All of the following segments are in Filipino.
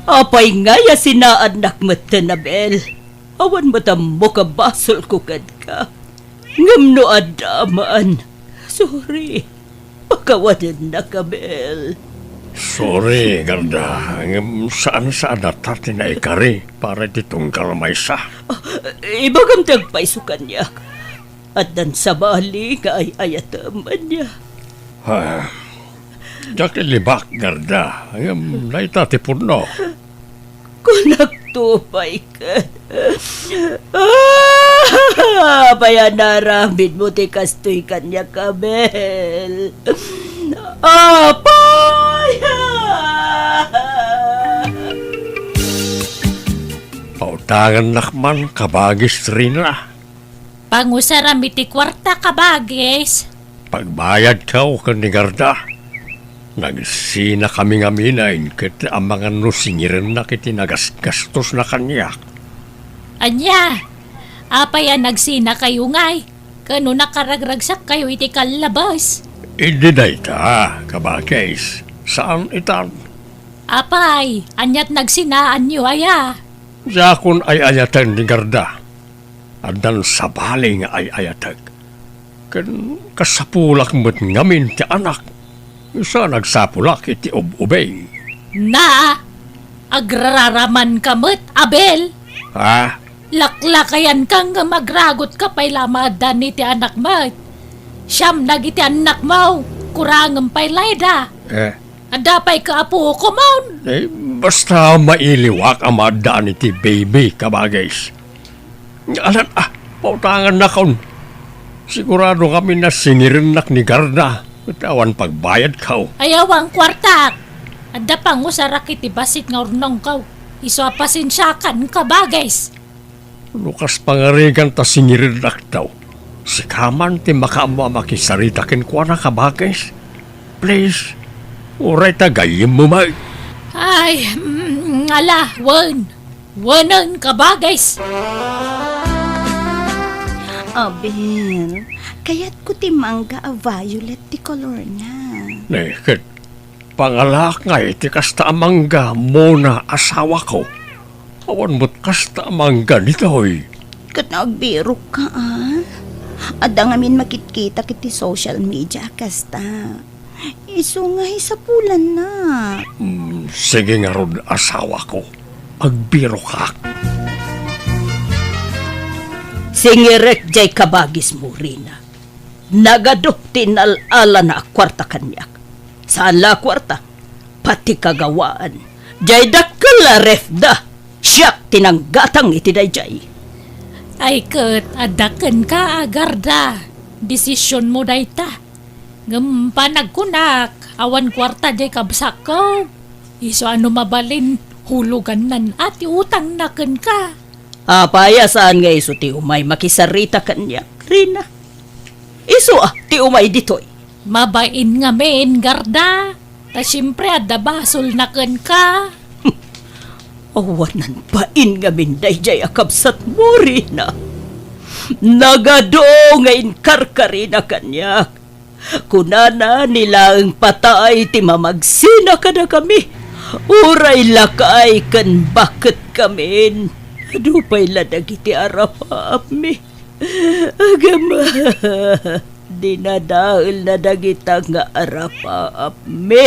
Apay nga ya sinaanak mo Abel. Awan mo mo ka basol ko ka. Ngam no adaman. Sorry. Pakawanan na ka, Bel. Sorry, Garda. Saan natin na ikari para ditong kalmaysa. Ibagam tagpaisukan niya. At dan sa bali ka ay ayataman niya. Diyak ilibak, Garda. Naitatipon no. Kunagtupay ka. Paya naramid mo ti kastoy kanya ka, Bel. Apay! Pautangan nakman, kabagis rin na. Pangusarami ti kwarta kabagis. Pagbayad ka o kanigarda, nagsina kami ngaminain ket ang mga nusingirin na kiti nagasgastos na kanyak. Anya, apaya nagsina kayo ngay. Kano nakaragragsak kayo iti kalabas. Hindi na ita, kabagis. Saan itan? Apay, anyat nagsinaan nyo aya. Yakon ay ayatan ni Garda. Adan sa baling ay ayatag. Kan kasapulak mo't ngamin ti anak. Isa nagsapulak iti ubeng. Na, agraraman kamot, Abel. Ha? Laklakayan kang magragot ka pa'y lamadan ni ti anak mo. Siyam nagiti anak mo, kurangam pa'y layda. Adapay ka apo ko mo. Basta mailiwak ang madaan iti baby, kabagis. Alam, pautangan na kaun. Sigurado kami na singirinak ni Garda. Awan pagbayad ka. Ayawang kwarta. Adapang usarak iti basit nga urnong ka. Iso pasensyakan ka bagais. Lukas pangarigan ta singirinak daw. Si Kaman ti makaamo makisaritakin ko na kabagis. Please, uray tagayin mo may. Ay, ala, wanan ka bagais. Abel, kaya't ko ti mangga a violet ti color na. Naked, pangalak nga iti kasta amangga mo na asawa ko. Awan mo't kasta amangga nito'y. Kat nagbiro ka Ada ngamin makitkita kiti social media kasta. Iso nga isapulan na. Sige nga ron asawa ko. Agbiro ka. Singirek jay kabagis mo, Rina. Nagadok tinalala na kwarta kanyak. Saan la kwarta? Pati kagawaan. Jay dakkel la refda. Siyak tinanggatang itiday jay. Ay kat, adakan ka agarda. Desisyon mo dayta. Ngampanag kunak, awan kwarta jay kabsak ko. Iso ano mabalin, hulugan nan at utang naken ka. Apaya saan nga iso ti umay makisarita kanyak, Rina. Iso ti umay ditoy. Mabain nga men, garda. Ta siyempre adda basol naken ka. Awanan pain nga minday jay akabsat mo, Rina. Nagado nga inkarkari na kanyak. Kunana nila ang patay ti mamagsina ka na kami. Uray lakay kan bakit kamin. Dupay ladag iti arapaap mi. Agama, dinadahil na dagita nga arapaap mi.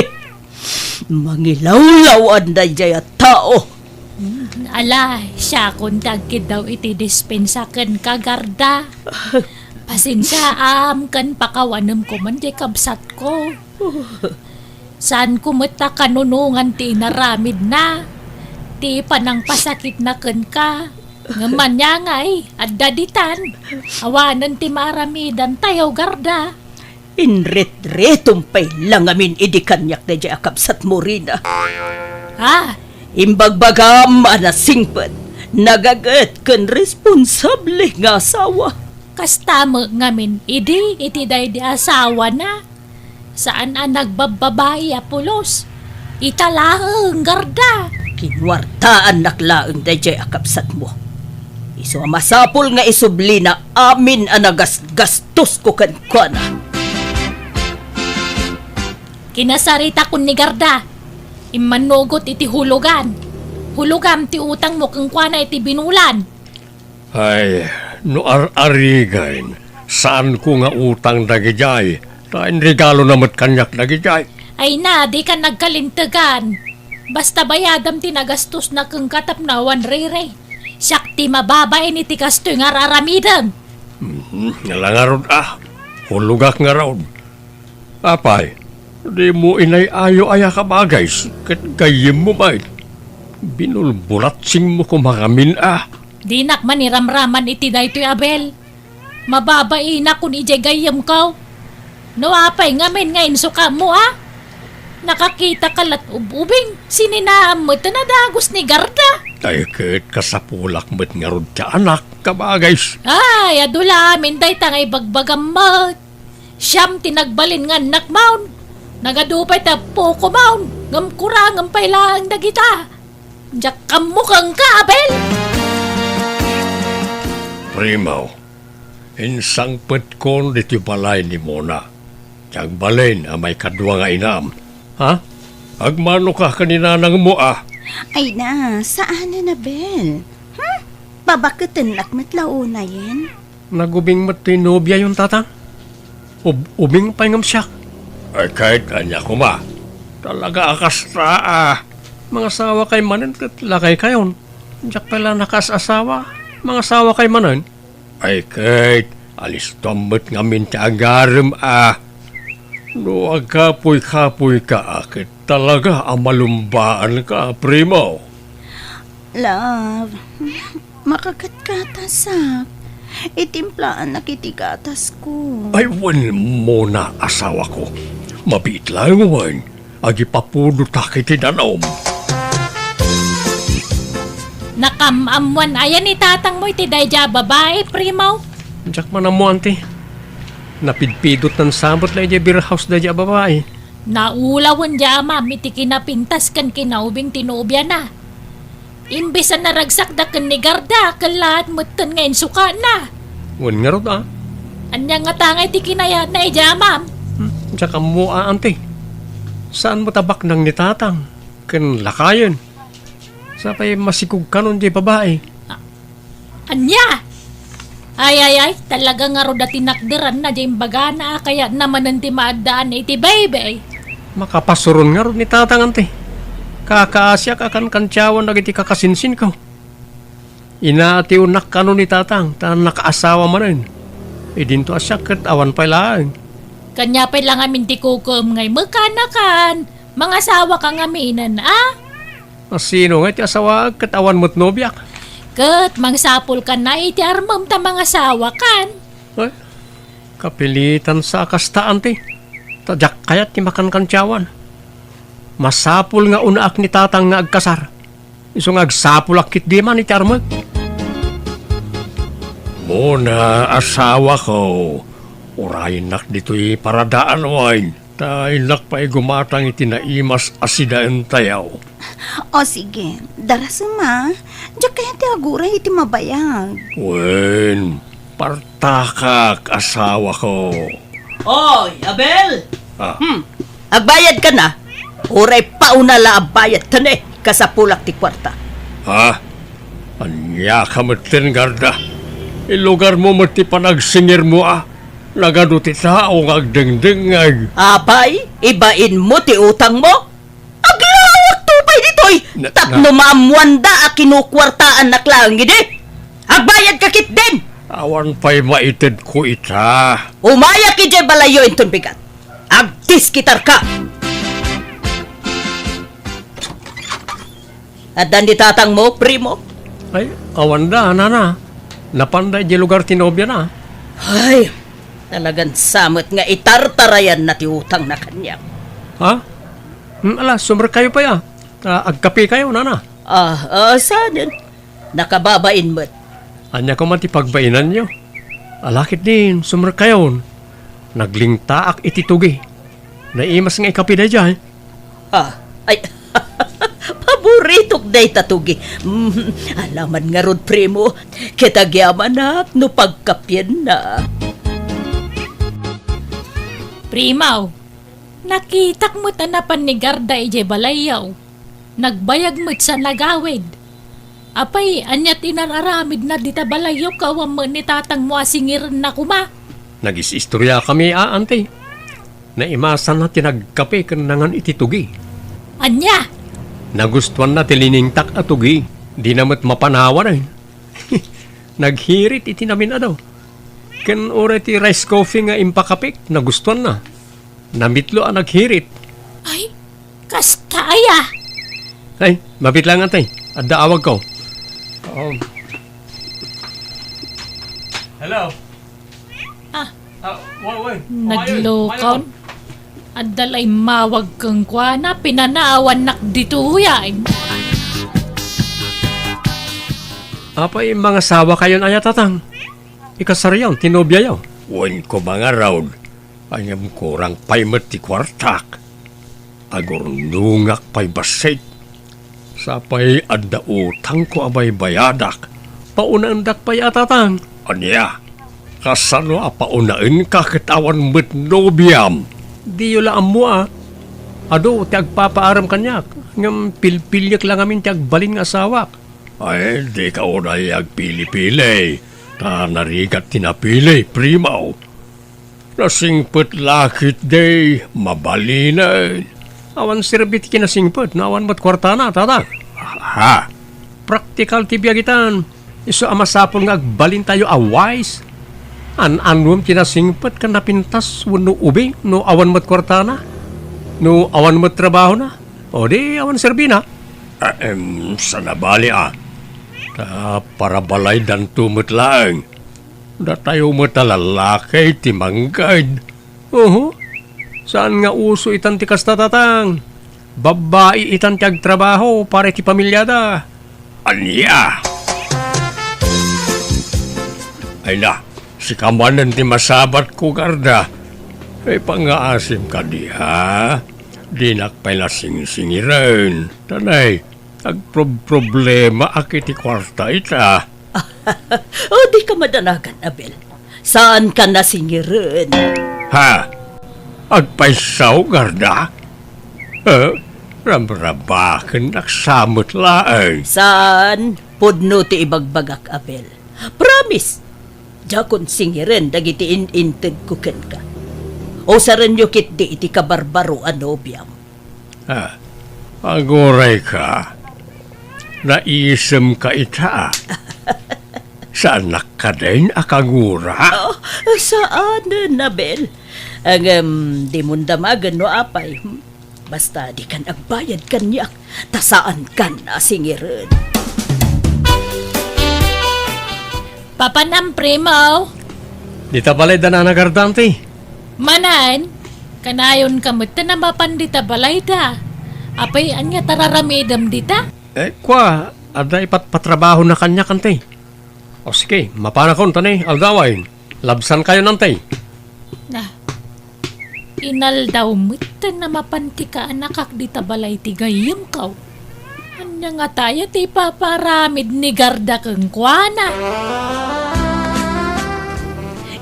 Mangilawlawan na jay at tao. Ala, siya kung tagkid daw iti dispensaken ka, garda. Pasensya kan pakawanam ko man di kabsat ko. Saan kumita kanunungan ti naramid na? Ti panang pasakit na ken ka. Ngaman niya ngay, at daditan. Awanan ti maramidan tayo, garda. Inret-retumpay lang amin idikanyak na dya akabsat mo, Rina. Ha? Imbagbagam anasingpet. Nagagat kan responsable nga asawa. Kastamo ngamin, iti day di asawa na. Saan ang nagbababae apulos? Italaheng, garda. Kinwartaan naklaang dayjay akapsat mo. Iso masapol nga isubli na amin anagas-gastos ko kankwana. Kinasarita kun ni garda. Imanugot iti hulugan. Hulugam ti utang mo kung kwa na iti binulan. Ay, no ar-arigain, saan ko nga utang dagijay? Tain regalo namat kanyak dagijay. Ay na, di ka nagkalintagan. Basta bayadam ti nagastos na kung katapnawan rere. Siyak ti mababain iti kasto nga raramidam. Ngalangarod hulugak nga raod. Apay, di mo inay ayo aya ka bagay, kat gayim mo ba? Binulbulatsing mo kumakamin Di nakman iramraman iti daytoy Abel. Mababain na kung ijay gayam ko. No apay ngamin nga insuka mo Nakakita kalat ububing sininaam mo ito na dagos ni Garda. Ay kat kasapulak mo't nga rod ka anak ka bagay. Ay, adula amin day tangay bagbagam mo. Siyam tinagbalin nga nakmaun. Nagadupay ta poko maun. Ngam kurang ang pailaang dagita. Diyak kamukang ka, Abel. Primaw, insang petkon dito balay ni Mona. Tiyag balin may kadwa nga inam. Ha? Agmano ka kanina nang mo Ay na, saan na Bel? Babakatan lakmat launa yan? Nagubing matinobya yung tatang? Ubing pangam siya. Ay kahit kanya ko talaga akastra Mga sawa kay manan kat lakay kayon. Diyak pala nakasasawa. Mga sawa kay manan. Ay kahit alis tombot ngamin ti agarim No agkapoy-kapoy ka akit talaga amalumbaan ka, Primo. Love, makakatkatas Itimplaan na kitikatas ko. Ay, wan mo na asawa ko. Mabit lang wan. Agi papudo takit inanom. Nakamamuan ayan ni tatang mo iti dayja babae, Primo. Diyak man mo, ante. Napidpidot ng samot na iya beer house na iya babae. Naulawan dya, ma'am, iti kinapintas kan kinaubing tinubya na. Imbis na naragsak da kan ni Garda, kalat mutan ngayon suka na. Wan nga rod Anya nga tangay ti kinayat na iya, ma'am. Diyak mo, ante. Saan mo tabak ng nitatang? Kan lakayan. Sapay masikog ka nun di babae. Anya! Ay, talaga nga ro dati nakderan na dyan baga na kaya naman nanti maadaan iti baby. Makapasuron nga ron ni tatang, ante. Kakaasyak akan kantyawan na iti kakasinsin ko. Inaati unak ka nun ni tatang, tan nakaasawa man rin. Dinto asyak kat awan pailaan. Kanya pa lang amin ti kukum ngay magkanakan. Mga asawa kang aminan, Sino nga iti asawa kat awan mo't nobyak? Kat, mangsapol ka na iti armam ta mga asawa kan. Ay, kapilitan sa kasta, ante. Tadyak kayat ti makan kantyawan. Masapul nga unaak ni tatang nga agkasar. Iso nga agsapul akit di man iti armag. Muna, asawa ko. Urayin nak dito'y paradaan wine. Tainak pa'y gumatang iti naimas asidaan tayaw. O sige, darasama. Diyak kaya ti aguray iti mabayag. Wen, partakak asawa ko. Oy, Abel! Agbayad ka na. Uray pauna la abayad ka na kasapulak ti kwarta. Ha? Anya ka matin, Garda. Ilugar mo mati panagsingir mo Nagado ti tao nga agdengdengag. Apay, ibain mo ti utang mo? Aglawak tupay ditoy! Tapno maamuanda kinukwartaan na klang gidi! Agbayad ka kit din! Awan pa'y maited ko ita. Umaya ki jay balayo inton bigat. Agtis kitar ka! At dan di tatang mo, Primo? Ay, awan da, nana. Napanday di lugar tinobya na. Ay, talagang samot nga itartarayan na ti utang na kanya. Ha? Ala, sumber kayo pa ya. Agkapi kayo, nana. Saan? Nakababain mo't. Anya ko man ti pagbainan nyo. Alakit din, sumber kayo. Naglingtaak ititugi. Naimas nga ikapi na dyan. Ay, paborito day tatugi. Alaman nga rod, Primo. Kitagyaman na no pagkapyan na. Primaw, nakitak mo tanapan ni Garda ije balayaw. nagbayag mo't sa nagawid. Apay, anyat inararamid na dita balayo kawam mo ni tatang mo asingiran na kuma. Nagis-istorya kami, ante. Naimasan na tinagkape kan nangan ititugi. Anya, Nagustuhan na tiliningtak at tugi. Di namat mapanawa na. Naghirit iti namin daw. Ken ore ti rice coffee nga impakapik, nagustuhan na. Namitlo ang naghirit. ay, kastaya. Ay, mabit lang ante. Adda awag ko. Hello? Ah, Wait. naglokaw. Adalay mawag kang kwa na pinanaawan nak dito huyain. Apay, mga sawa kayon aya tatang. Ikasaryaw, tinobyayaw. Wan ko mga raud. Anyam kurang paymet ti kwartak. Agor nungak pay basit. Sapay adda utang ko abay bayadak. Paunandak pay atatang. Anya, kasano apaunain ka katawan met nobyam. Di yula mo Ado, ti agpapaaram kanyak. Ngam pilpilyak lang amin ti agbalin nga asawak. Ay, di ka unay agpili-pili. Ta narigat tinapili, primaw. Nasingpet lakit day, mabalinay. Awan sirbit kinasingpet, nawan mat kwartana, tatang. Ha, praktikal ti biyagitan. Iso amasapol nga agbalin tayo awais. An-anwam kinasingpet kan napintas wano ubing no awan mat kwartana. No awan mat trabaho na. O di awan serbina. Sa nabali para balay dan tumut lang. Da tayo mo talalakay ti manggad. Saan nga uso itan ti kastatatang? Babae itan ti agtrabaho para ti pamilyada. Anya! Ay na, si kamanan ti masabat ko garda. Ay pangaasim ka di ha? Di nakpay na sing-singiran. Tanay, agproblema akiti kwarta ita. O di ka madanagan, Abel. Saan ka nasingirin? Ha? Agpaisaw, garda? Ramrabakan naksamot laang. Saan? Pudno ti ibagbagak, Abel. Promise. Jakon singirin dagiti ininted ko ken ka. O saran nyo kit di iti kabarbaro anobyam. Agoray ka. Naisem ka ita. Saan nakadain akagura? Saan, Abel? Ang di mo damagan no apay. Basta di kan agbayad kanyak. Tasaan kan nasingirin. Papanam primo. Dita balay da na nagardante. Manan, kanayon kamot na mapandita balay da. Apay anya tararamidam dita? Kwa, ada ipat patrabaho na kanya kante. O sige, mapanakon tanay, algawain. Labsan kayo nantay. Na, inal daw mo't na mapanti ka anakak dita balay ti gayam kaw. Anya nga tayo ti paparamid ni garda kang kwana.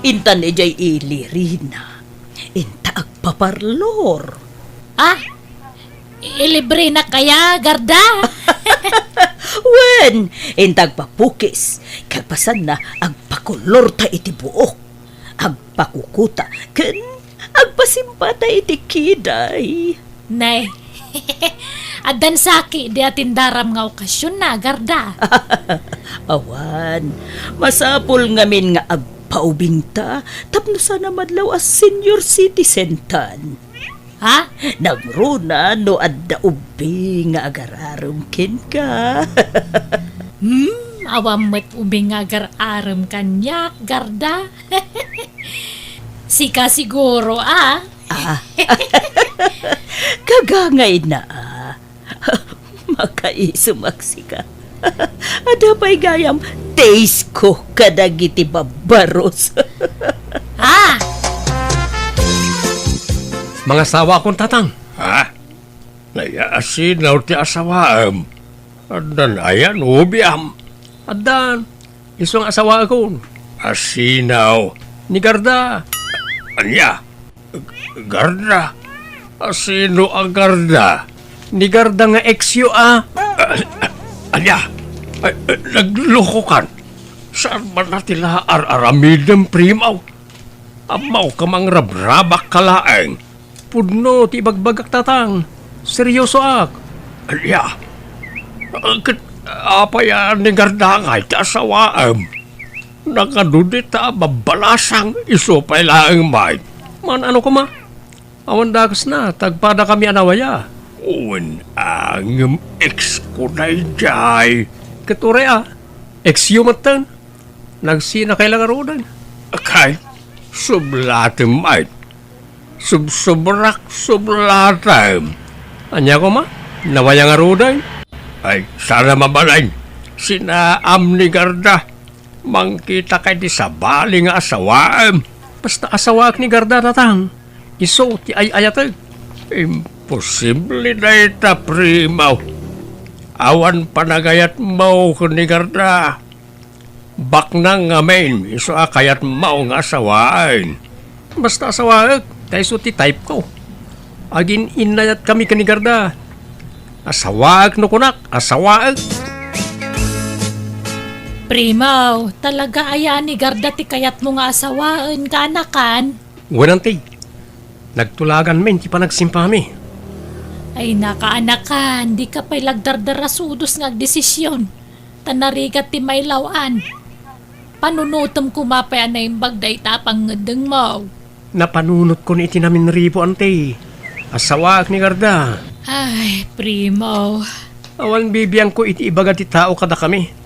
Intan ejay ilirina. Inta agpaparlor. Ilibre na kaya, garda? Wen, intag papukis. Kapasan na agpakulor ta iti buok. Agpakukuta. Ken agpasimpata iti kiday. Nay, adan saki di atin daram nga okasyon na, garda. Awan, masapul ngamin nga agpaubinta. Tapno sana madlaw as senior citizen tan. Ha? Nagruna no adda ubi nga agararum ken ka. Awam mo't ubing agar aram kanyak, garda. Sika siguro, Kagangay na Makaisumaksi ka. Ada pa'y gayam taste ko kadagiti babaros. Mga sawa akong tatang. Ha? Nayaasin na ti asawaam. Adan ayan, ubiam. Adan, isang asawa akong. Asinaw. Ni Garda. Anya? Garda? Asino ang Garda? Ni Garda nga eksyo Alya, nagloko kan. Saan ba natila aramidem primaw? Amaw ka mang rabrabak kalaeng. Pudno ti bagbagak tatang. Seryoso ak. Alya, apa yan ni Garda nga iti asawaam? Nakadudit babalasang iso pa ilaang may. Man ano ko ma? Awan dagas na, tagpada kami anawaya. Uwan ang ex ko na ijay. Kature ex yumatan. Nagsina kailangan rodan. Akay, sublatim ay. Subsobrak sublatim. Anya ko ma? Nawaya nga rodan. Ay, sana mabalay. Sinaam ni Garda. Mangkita kay di sabali nga asawaan. Basta asawaak ni Garda natang. Iso ti ay ayatag. Imposible na ita primaw. Awan panagayat mo ni Garda. Bak na nga main. Iso akayat mo nga asawaan. Basta asawaak. Kayso ti type ko. Agin inayat kami ni Garda. Asawaak no kunak. Asawaak. Primaw, talaga aya ni Garda ti kayat mo nga asawaan ka anakan? Wanantay. Nagtulagan men, ti pa nagsimpami. Ay nakaanakan, di ka pa'y lagdardarasudos nga desisyon. Tanarigat ti may lawan. Panunutom kumapay na yung bagday tapang ngedeng mo. Napanunot ko ni iti namin ribo ante. Asawaak ni Garda. Ay, Primaw. Awan bibiyang ko iti ibaga ti tao kada kami.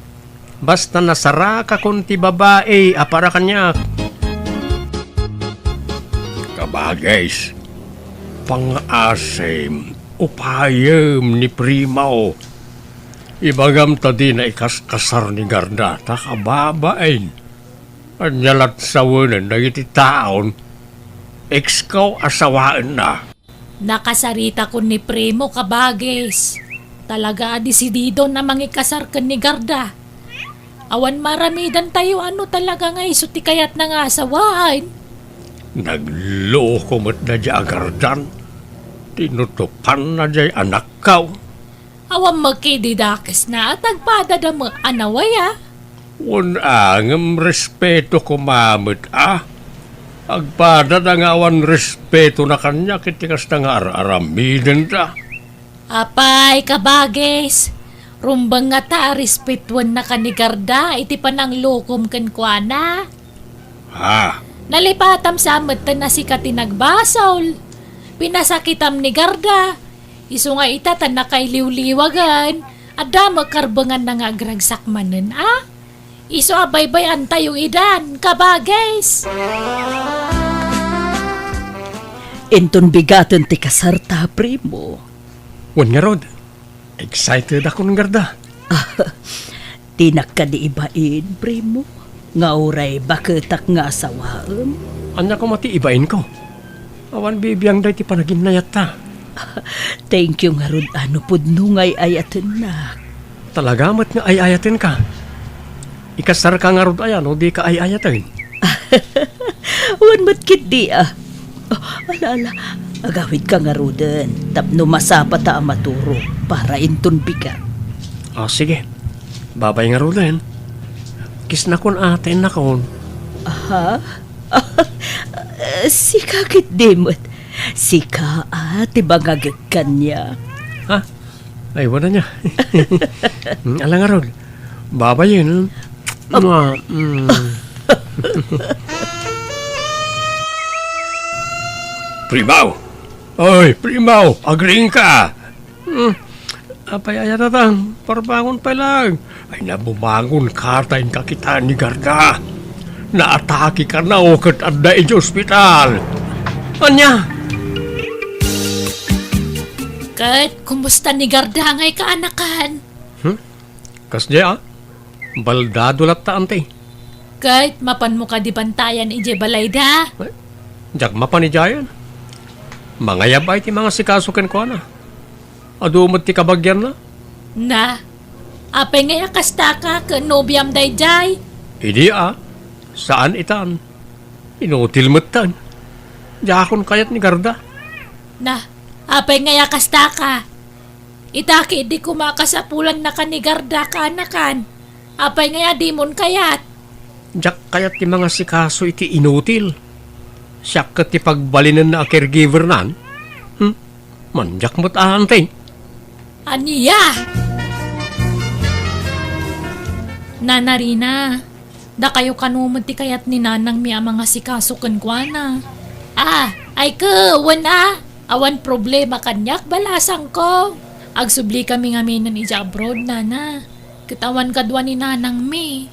Basta nasara ka kun ti babae, apara kanyak. Kabagays, pang-asim, upayem ni Primaw. Ibagam ta di na ikaskasar ni Garda, takababain. Anyalat sa wunan na iti taon, ekskaw asawaan na. Nakasarita ko ni Primo kabagis. Talaga desidido na mangikasar ka ni Garda. Awan maramidan tayo ano talaga nga iso ti kayat na nga asawaan. Nagloko mo't na di agardan. Tinutupan na di anak kaw. Awan magkididakis na at agpada mo anawaya. Unangam respeto ko mamit Agpada na nga awan respeto na kanya kitikas na nga aramiden ta. Apay kabagis. Rumbang nga ta respetuan na ka ni Garda iti panang lokom kan kuana. Ha? Nalipatam sa amad na si katinagbasaw. Pinasakitam ni Garda. Iso nga itatan na kay liwliwagan. Ada magkarbangan na nga agragsakmanan Iso abay-bayan tayo idan, kabagais. Inton bigaton ti kasarta, Primo. Wan nga rod. Excited ako ng Garda. Tinak ka di ibain, Primo. Nga uray baketak nga asawaan. Anya ko mati ibain ko. Awan bibiyang day ti panaginayat ta. Thank you nga rod ano pudno ngay ayaten na. Talaga mat nga ayayatin ka. Ikasar ka nga rod ayan o di ka ayayatin. Wan matkit di ala, agawid ka nga roden. Tapno masapa ta maturo para inton bigat. Sige. Babay nga roden. Kis na kun atin na kun. Si kakit dimot. Si ka tibangagag kanya. Ha? Ay, wala niya. Alang nga rod. Babay yun. Primaw! Oy, Primaw! Agring ka! Apay tatang, parbangon pa lang. Ay nabumangon ka tayong kakitaan ni Garda. Naatake ka na o kat adda iti ospital. Anya? Kat, kumusta ni Garda ngay kaanakan? Kasya baldado lat ta ante. Kat, mapan mo ka di bantayan ije balayda? Jak mapanijayan. Mga yabay ti mga sikasuken ko na. Adumot ti kabagyan na. Na, apay ngay akasta ka ka nobyam dayjay? Idi saan itan? Inutil matan. Jakon kayat ni Garda. Na, apay ngay akasta ka? Itaki di kumakasapulan na kanigarda ka anakan. Apay nga di mon kayat. Jak kayat ti mga sikaso iti inutil. Siya kat ti pagbalinan na a caregiver nan. Manjak mo't ahantay. Aniya! Nanarina, da kayo kanumod ti kayat ni nanang mi ang mga sikaso kankwana. Ay ka, wana. Awan problema kanyak, balasang ko. Agsubli kami nga minan ija abroad, nana. Katawan kadwa ni nanang mi.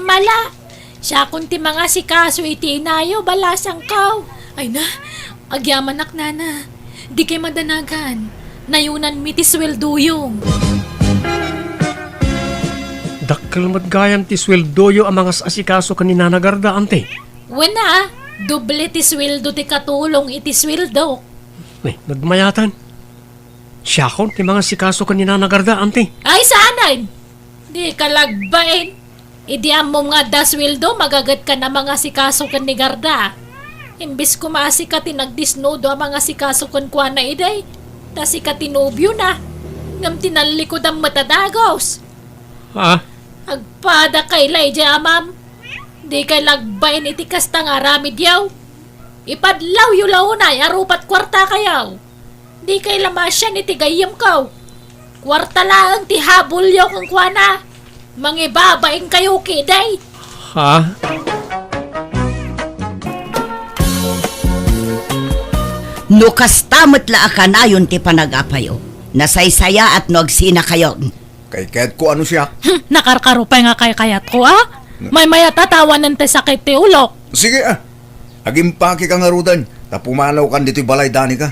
Mala, siya kun ti mga sikaso iti inayo, balasang ko. Ay na, agyaman ak nana. Di kay madanagan. Nayunan mi ti swelduyong. Dakkel matgayam ti sweldoyo ang mga asikaso kanina nagarda, ante. Wana, doble ti sweldo ti katulong iti sweldo. Nagmayatan. Siya kon ti mga sikaso kanina nagarda, ante. Ay sanan! Di kalagbain. Idi mo nga da sweldo, magagat ka na mga sikaso kan ni Garda. Imbis kumasi ka tinagdisnodo ang mga sikaso kan kwa na iday. Ta si katinubyo na. Ngam tinalikod ang matadagos. Ha? Agpada kay Lydia, ma'am. Di kay lagbain iti kasta nga ramid yaw. Ipadlaw yu launay, arupat kwarta kayaw. Di kay lamasyan iti gayam kaw. Kwarta lang ti habol yaw kang kwana. Mangibabaing kayo kiday. Ha? No kastamot la akanayon ti panagapayo. Nasaysaya at nagsina kayon. Kay kaya't ko ano siya. Nakarkarupay nga kay kayat ko, ah? May maya tatawanan te sakit ti ulok. Sige agimpaki ka nga rudan. Tapumanaw kan dito'y balay dani ka.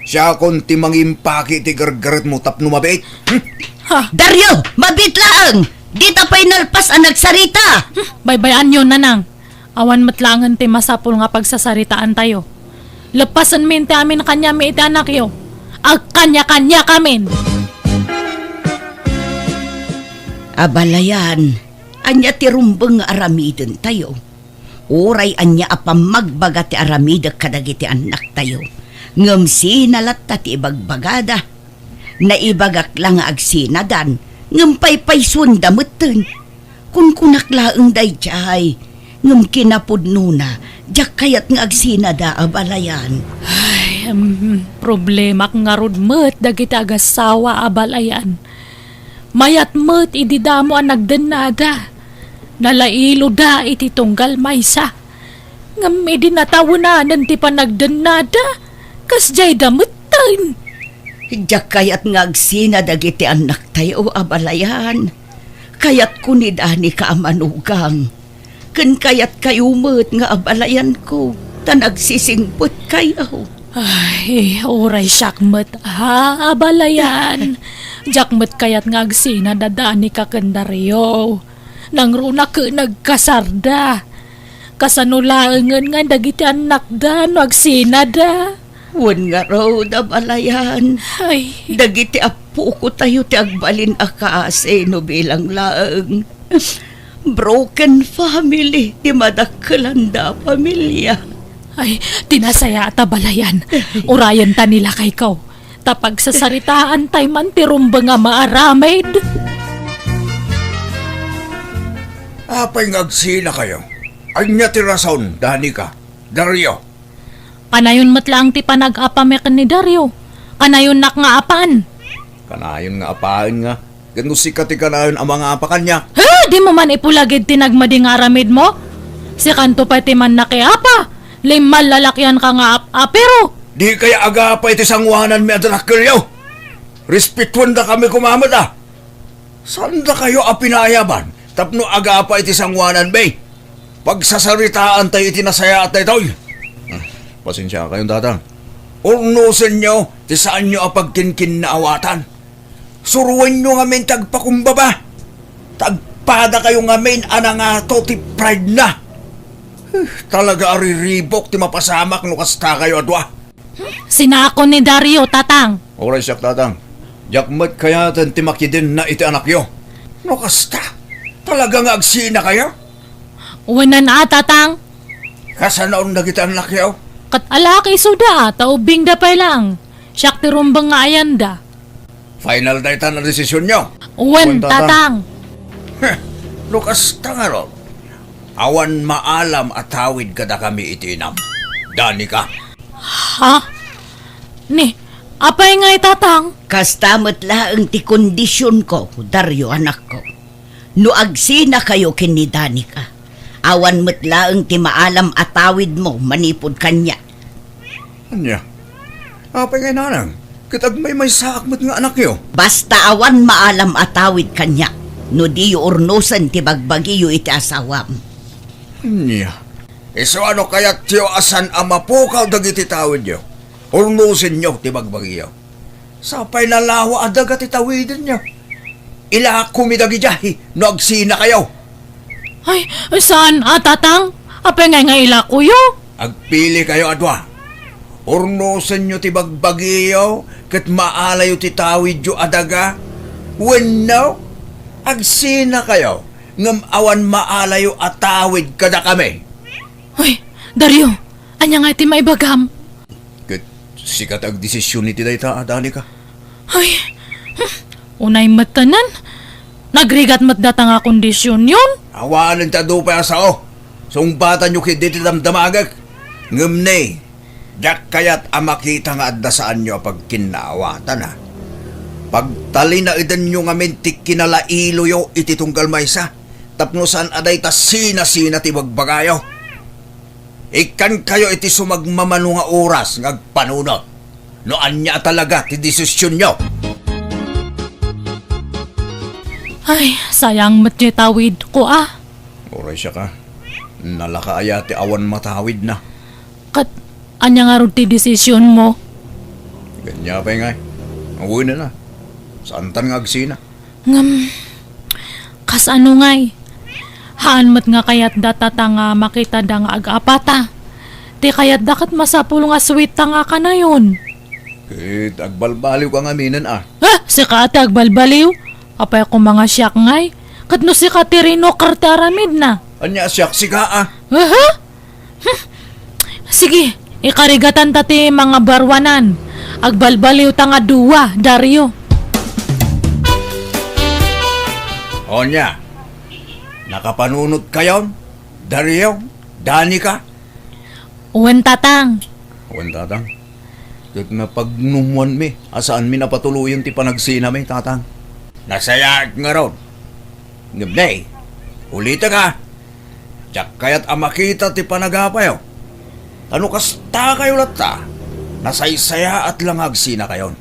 Siya kon ti mangimpaki ti gargaret mo tapno mabait. Dario, mabit lang! Di tapay nalpas ang nagsarita! Baybayan yun, nanang. Awan matlangan ti masapul nga pagsasaritaan tayo. Lepasan min ti amin kanya mi iti anak yo. Ag kanya-kanya kamin. Abalayan, anya ti rumbeng nga aramiden tayo. Uray anya apam magbaga ti aramida kadagiti anak tayo. Ngem sinalat ta ti ibagbagada. Naibagak lang nga agsinadan. Ngem paypay sundameten. Kun kunaklaeng dayjay. Ngem kinapudno na. Diyak kayat nga agsinada abalayan. Ay, problema nga rudmet dagiti agasawa abalayan. Mayat met ididamo ang nagdenada. Nalailo da iti tunggal maysa. Ngam idinatawunanan ti panagdenada. Kasjay dametan. Diyak kayat nga agsinada giti anak tayo abalayan. Kayat kunidani ka amanugang. Ken kayat kayo met nga abalayan ko. Tanagsisingpot kayo. Ay, oray syakmet ha, abalayan. Jakmet kayat nga agsina dadani ka kendaryo. Nang runa ke nagkasarda. Kasanulaengen nga dagiti anak da no agsina da. Wan nga raw abalayan. Ay, Dagiti apo ko tayo ti agbalin akaase no bilang laeng. Broken family ti madakkelanda pamilya. ay, tinasaya at abalayan. Urayan ta nila kay kaw. Tapag sasaritaan tay man ti rumba nga maaramid. Apay ngagsina kayo. Anya ti rason dani ka. Dario. Kanayon matlang ti panag-apamek ni Dario. Kanayon nak nga apan. Kanayon nga apain nga. Gano sikat ti kanayon ang mga apakan niya. Ha, di mo man ipulagid tinagmading aramid mo? Si kanto pa ti man nakiapa. Limal lalakyan ka nga apero. Di kaya agapay ti sangwanan mi adrakkelyo. Respetuan da kami kumamad Saan da kayo apinayaban? Tapno agapay ti sangwanan bay. Pagsasaritaan tayo itinasaya at tayo. Pasensya kayong tatang. Urnusin nyo, ti saan nyo apagkinkin na awatan. Suruan nyo nga men tagpakumbaba. Tagpada kayo nga men anangato ti pride na. Talaga ariribok ti mapasamak no kasta kayo adwa. Sinako ni Dario, tatang. Oray siyak tatang. Jakmat kaya ti makidin na iti anak yo. No kasta. Talaga nga agsina kayo? Uwanan na, tatang. Kasanaon na kita anak yo? Kat alaki suda, taubing da pa lang. Siyak ti rumbang nga ayanda. Final data na desisyon nyo. Uwan, Uwan, tatang. Lukas tangaro. Awan maalam at tawid kada kami itinam. Dani ka. Ha? Ni, apay ngay tatang? Kastamot laang ti kondisyon ko, Dario anak ko. No agsina kayo kini Danica. Awan mo't laang ti maalam atawid mo manipod kanya. Anya? Apay ngay nanang. Kitag may sakmat nga anak yo. Basta awan maalam atawid kanya. No di urnusan ti bagbagiyo iti asawam. Anya? Iso ano kaya tiyo asan amapukaw dagiti tawid yo? Urnusin nyo ti bagbagyo. Sapay na lawa adaga ti tawidin nyo. Ila kumidagi jahi, no agsina kayo. Ay, saan, tatang? Apay ngay ngay ila kuyo? Agpili kayo adwa. Urnusin nyo ti bagbagyo, kat maalayo ti tawid yo adaga. When no, agsina kayo, ngam awan maalayo atawid kada kami. Uy, Dario, anya nga iti maibagam? Kat sikat ag desisyon ni ti dayta, adani ka. Ay, unay matanan. Nagrigat mat data nga kondisyon yun. Awanan ta do pa sao. Sungbatan nyo kit diti damdamagak. Ngam ne, jak kayat amakita nga addasaan nyo pag kinaawatan ha. Pagtali na idan nyo nga mentik kinalailo yo iti tunggal maysa. Tapno saan aday ta sina-sina ti bagbagayo. Ikan kayo iti sumagmamano nga oras ngagpanunot. No anya talaga ti desisyon nyo. Ay, sayang mat niya tawid ko Oray siya ka. Nalakaaya ti awan matawid na. Kat, anya nga ron ti desisyon mo. Ganya pa nga. Uwi na na. Santan nga agsina. Ngam, kas ano ngay? Haan mat nga kayat datata nga makita da nga ag-apata. Ti kayat dakat masapul nga sweet ta nga ka na yun. Kit agbalbaliw ka nga minan Si Kate agbalbaliw? Apay ko mga siyak ngay. Kat no si Katerino kartaramid na. Anya siyak siga Aha? Sige, ikarigatan tati mga barwanan. Agbalbaliw ta nga duwa, Dario. Onya. Nakapanunod kayon? Dario? Danica? Uwan tatang. Uwan tatang. Kit na pagnumuan mi. Asaan mi napatuloyan ti panagsina mi, tatang? Nasaya nga ron. Ngabday. Ulita ka. Tsak kaya't amakita ti panagapayo. Ano kasta kayo lata? Nasaysaya at langagsina kayon.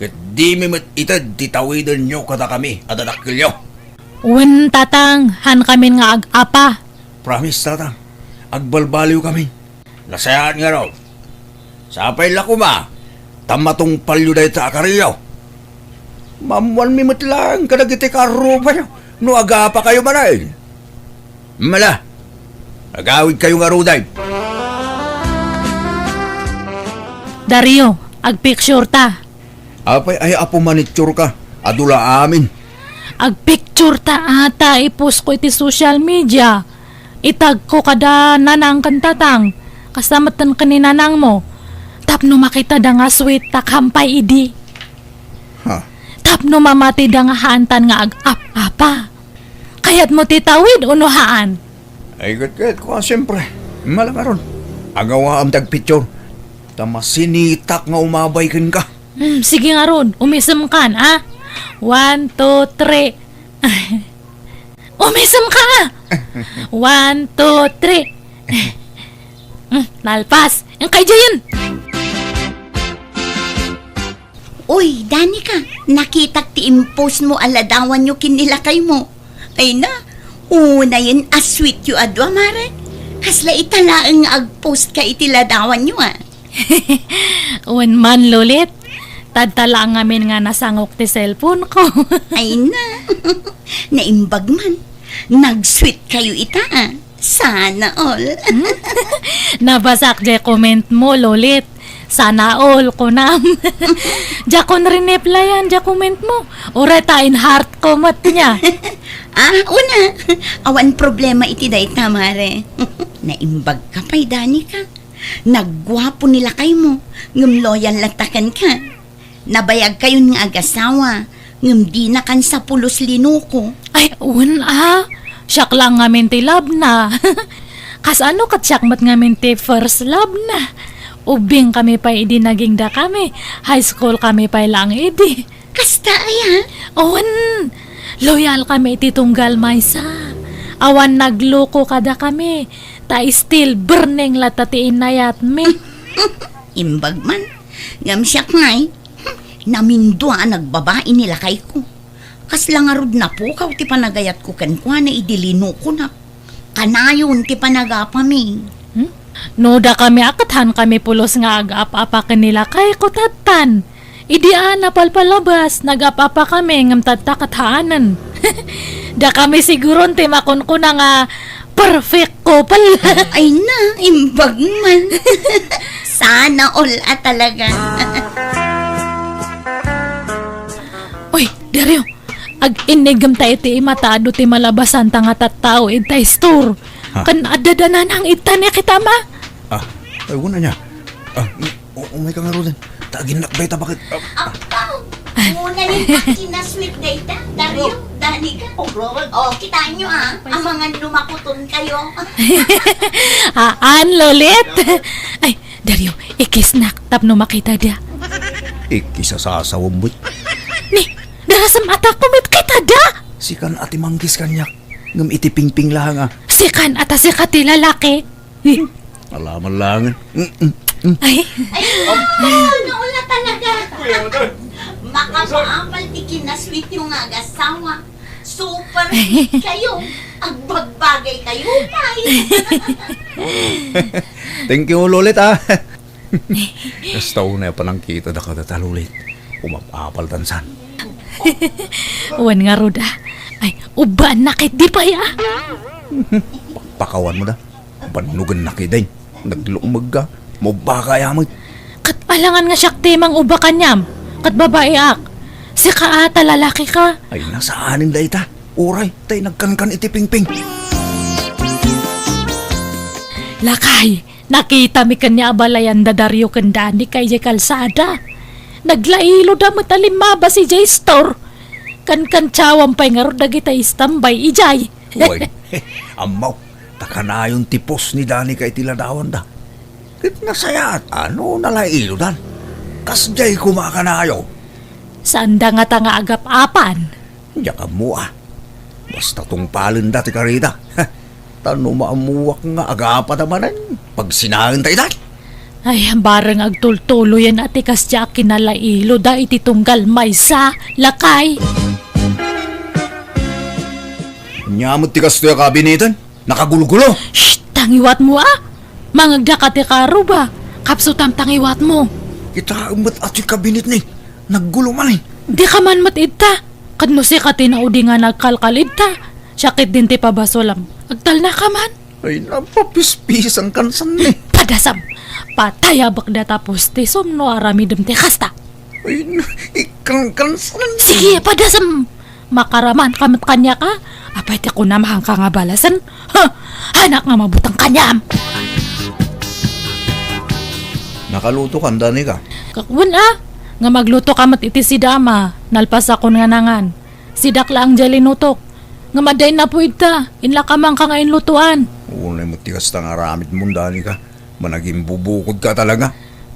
Kit di mi itad titawidan nyo kada kami at adakilyo. Uwan tatang, han kami nga ag-apa. Promise, tatang. Agbalbaliw kami. Nasayaan nga raw. Sapay lakuma. Tamatong palyo dahi ta akariyaw. Mamuan mi matlang kadagiti karo pa nyo. No aga pa kayo manay. Mala. Agawid kayo nga ruday. Dario, ag-picture ta. Apay ay apo manitsure ka. Adula amin. Ag-picture ta ata ipost ko iti social media. Itag ko kada nanang kantatang. Kasamatan kaninanang mo. Tapno makita da nga sweet ta kampay idi. Ha? Tapno mamati da nga haantan nga ag-apa. Kayat mo titawid unuhaan. Ay gat ko siyempre. Malakaron. Agawa ang tagpicture. Tamasinitak nga umabay ka. Sige nga ron, umisem kan, 1, 2, 3. Umisem ka! 1, 2, 3. Nalpas. Ang kay Jayan. Uy, Danica, nakitak ti impose mo aladawan nyo kinilakay mo. Ay na, una yun asweet yu adwa, mare. Kasla italaang agpost ka itiladawan nyo Uwan man, Lolit. Tadtala ngamin nga nasangok ti cellphone ko. Ay na, naimbag man. Nag-sweet kayo ita Sana all. Nabasak di comment mo, Lolit. Sana all ko nam. Diya kon rin-replyan, diya comment mo. Ura tain heart comment niya. Una. Awan problema iti day tamare. Naimbag ka pa'y Danica. Nagwapo nila kay mo. Ngum loyal latakan ka. Nabayag kayo ng agasawa. Ngam di na kan sa pulos linuko. Ay, siyak lang nga minti love na. Kas ano katsyak mat nga minti first love na. Ubing kami pa idi naging da kami. High school kami pa lang idi. Kasta ay ha? Owen, loyal kami iti tunggal maysa. Awan nagloko kada kami. Ta still burning latatiin nayat me. Imbag man. Ngam siyak ngay. Namindwa nagbabae nila kay ko. Kas lang arod na po kaw ti panagayat ko kankwa na idilino ko na. Kanayon ti panagapami. Noda kami akathan kami pulos nga agap-apa kanila kay kutatan. Idiaan na palpalabas, nagap-apa kami ngam tatakathanan. Da kami siguro ti makon ko na nga perfect couple. Ay na, imbag man. Sana all talaga. Uy, Dario, ag-inigam tayo ti matado ti malabasan tanga tattao itay store. Kan adadanan ang itanya kita ma. Ay, una niya. Umay ka nga ro din. Tagin nakbay ta bakit? Apaw! Muna yung kinasweet data. Dario, dani ka. Oh, kita nyo ang mga lumakuton kayo. Haan, lolit. Ay, Dario, ikisnak tap no makita dia. Ikisa sa asawambot. Ni, darasam atak kumit kita da. Sikan ati manggis kanyak. Ngam iti pingping lang Sikan ata si kati lalaki. Alaman lang. Ay, Naula talaga. Makapaamal ti kinasweet yung agasawa. Super kayo. Agbagbagay kayo, tay. Thank you, Lolit, Basta una pa nang kita da kada talulit. Umapapal tansan. wan nga ruda. Ay, uban nakit di pa ya. Pakawan mo da. Panugan na kiday. Naglumag ka. Mabaka yamag. Kat alangan nga siyak timang uba kanyam. Kat babae ak. Si kaata lalaki ka. Ay, nasaanin da ita. Uray, tay nagkankan iti pingping. Lakay, nakita mi kanya abalayan da Dario kendani kay jay kalsada. Naglailo da matalimaba si Jay Store. Kan tsawang pay nga ro dagita istambay ijay. Uy, amaw. Takanayon tipos ni Dani kay tiladawan da. Kit nasayat, ano nalailo dan? Kasjay kumakanayo. Saan da nga tanga agap-apan? Diyan mo Basta tong palin dati karita. Tano maamuwak nga agapa tamanan. Pag sinahan tayo dati. Ay, bareng agtultulo yan ati kasya kinalailo da iti tunggal maysa, lakay. Nyamot ti kasto yung kabinitan. Nakagulugulo. Shh, tangiwat mo Mangagda ka ti karo ba? Kapsutam tangiwat mo. Kita umat at yung kabinit ni. Naggulo man Di ka man matidta. Kadno si ka tinaudi nga nagkalkalid ta. Sakit din ti pabasolam. Agtal na ka man. Ay, napapispis ang kansan ni. Padasam. Patayabak da tapos ti somno aramidem ti kasta. Ay, ikang kansan. Sige, padasam. Makaraman kamat kanya ka. Apay ti kunamahang ka nga balasan. Hanak nga mabutang kanyam. Nakaluto ka, Dani ka. Kakwan nga magluto kamat iti si dama. Nalpas ako nga nangan. Sidak lang jalinutok. Nga maday na po ita. Inla ka man ka nga inlutuan. Unay mo tigas tang aramid mo, Dani ka. Managing bubukod ka talaga.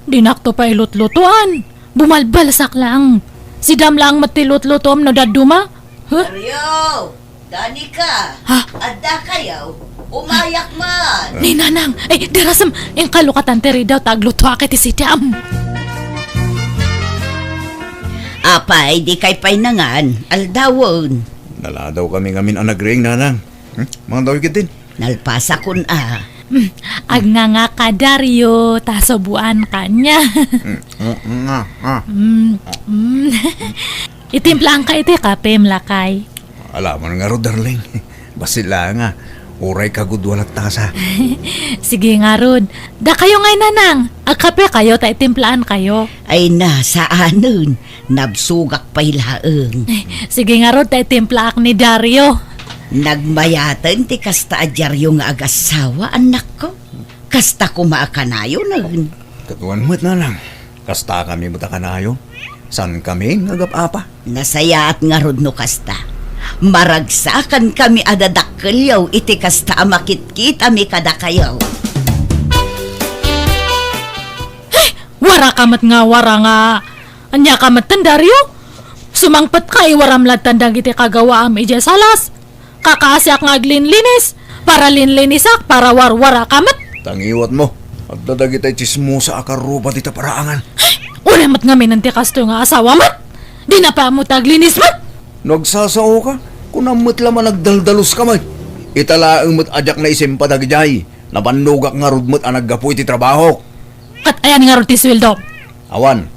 Dinakto pa ilutlutuan. Bumalbalsak lang. Si dam lang matilutlutom no daduma. Huh? Dario, Dani ka. Ha? Adda kayo. Umayak man. Ni nanang. Ay, dirasam. Yung kalukatan teri daw tagluto akit si dam. Apay, di kay painangan. Aldawon. Naladaw kami ngamin ang nagring, nanang. Mga daw din. Nalpasa kun Ag nga ka Dario. Tasobuan kanya. Itimplaan ka iti kapem lakay. Alaman nga ro, darling. Basila nga. Uray ka gudwalat tasa. Sige nga Rod. Da kayo ngay nanang. Agkape kayo ta itimplaan kayo. Ay na, sa anon. Nabsugak pa'y laeng. Sige nga Rod ta itimplaak ni Dario. Nagmayatan ti kasta adyar yung agasawa, anak ko. Kasta kumaakanayo nun. Katuan mo't na lang. Kasta kami mo takanayo. San kami ngagap-apa? Nasaya at nga rod no kasta. Maragsakan kami adadakkelyaw iti kasta makit-kita mi kada kayaw. Wara kamat nga, wara nga. Anya kamat Daryo? Sumangpat ka waram tandang iti kagawa am ija salas. Kakaasyak nga aglinlinis. Para linlinisak, para warwara kamat. Tangiwat mo. At dadagitay chismosa akarupa dita paraangan. Ulamat nga minanti kasto nga asawa mat. Di na pa mo taglinis mat. Nagsasao ka? Kung namot laman nagdaldalos ka man. Italaang mo't adyak na isim padagjay. Nabanugak nga rudmot ang naggapu iti trabaho. Kat ayan nga roti sweldo. Awan,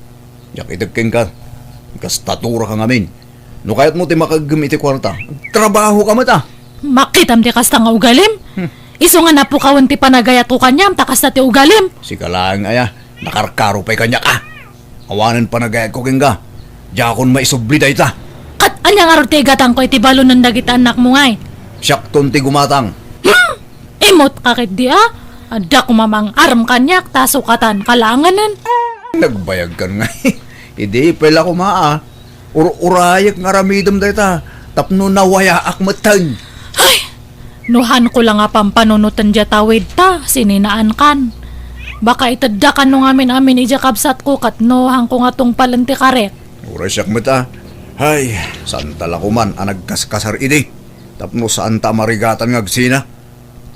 yak itagking ka. Kastatura ka ngamin. No kayat mo ti makagam iti kwarta. Trabaho ka mata. Makitam ti kasta nga ugalim. Iso nga napukawan ti panagayat ko kanyam takas na ti ugalim. Si kalaang aya, nakarkaro pa'y kanya ka. Awanan panagayat ko king ka. Jakon maisubli day ta. Kat anya nga roti gatang ko iti balo ng dagit anak mo ngay. Siyak ton ti gumatang. Imot kakit di Ada kumamang aram kanyak tasukatan kalanganan. Nagbayag ka nga. Hindi pala ko maa. Urayak nga ramidam day ta. Tapno nawaya akmatang. Ay, nuhan ko lang nga pampanunutan dya tawid ta, sininaan kan. Baka itaddakan no amin ija kabsat ko kat nohang ko nga tong palanti karet. Urasyak mata. Hay, saan tala ko man ang nagkaskasar ini. Tapno saan ta marigatan nga agsina.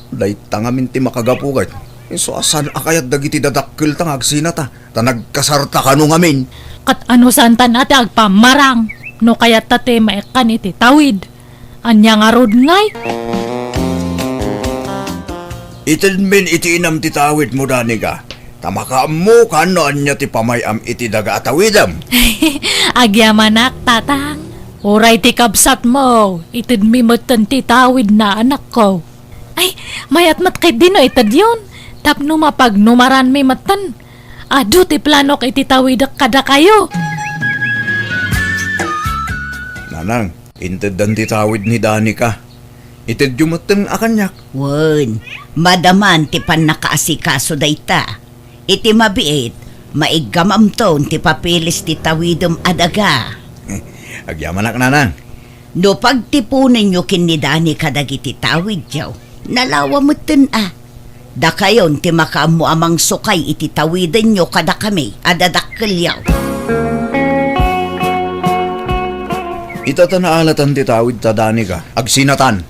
Day tangamin ti makagapugat. So asan akayat dagiti dadakkel tang agsina ta. Ta nagkasarta ka nung amin. Kat ano santan ate agpamarang, no kayat tate maekan iti tawid. Anya nga rod ngay. Itin min iti inam ti tawid mo dani ka. Tamaka mo kano anya ti pamayam iti daga atawidam. Agyamanak tatang. Uray ti kabsat mo, itid mi matan ti tawid na anak ko. Ay, mayat mat kay dino itad yun. Tapno mapag numaran mi matan. Ado ti planok iti tawidak kada kayo. Nanang, intid dan ti tawid ni dani ka. Itid yumatan akanyak. Wen, madaman ti pan nakaasikaso dayta. Iti mabiit, maigamam ton ti papilis ti tawidom adaga. Agyamanak nanang. No pagtipunin nyo kinidani kadagiti tawid yaw, nalawa mo tin Da kayon ti makaam mo amang sukay iti tawiden nyo kada kami, adadakkel yaw. Itatanaalatan ti tawid ta dani ka. Agsinatan.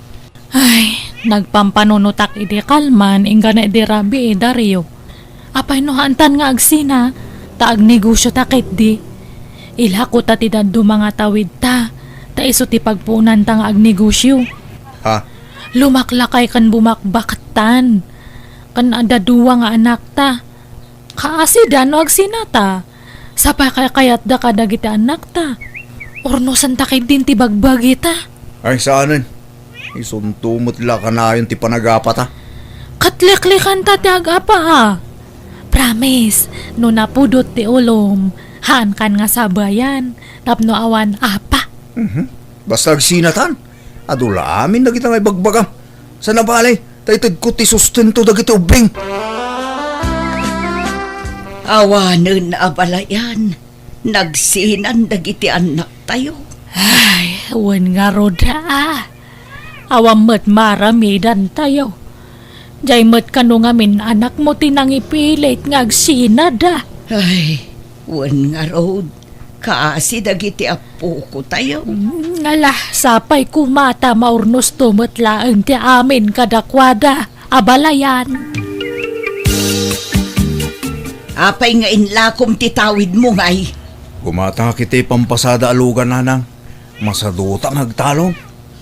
Ay, nagpampanunutak iti kalman, inga na iti rabi Dario. Apay no hantan nga agsina, taag negosyo takit di. Ilhako ta ti daddo mga tawid ta, ta iso ti pagpunan ta nga agnegosyo. Ha? Lumaklakay kan bumakbakatan. Kan adaduwa nga anak ta. Kaasi dano agsinata. Sapay kayat da kadagiti anak ta. Orno santa kay din ti bagbagi ta. Ay saanan? Isuntumot la ka na yun ti panagapata. Katliklikan ta ti agapa Promise, no napudot ti ulom. Haan kan nga sabayan. Tapno awan apa. Basta agsinatan. Adula amin na kita may bagbagam. Sa nabalay, taytid ko ti sustento dagiti ubing. Awanen abalayan, nagsinan dagiti anak tayo. Ay, wan nga roda Awam met maramidan tayo. Jay met kano ngamin anak mo tinangipilit nga agsinada. Ay, wen nga road, kaasi dagiti apo ko tayo. Ngala, sapay kumata maurnos tumetlaang ti amin kadakwada, abalayan. Apay nga inlakom ti tawid mo ngay. Gumata kiti pampasada alugan nanang. Masaduta ngagtalong.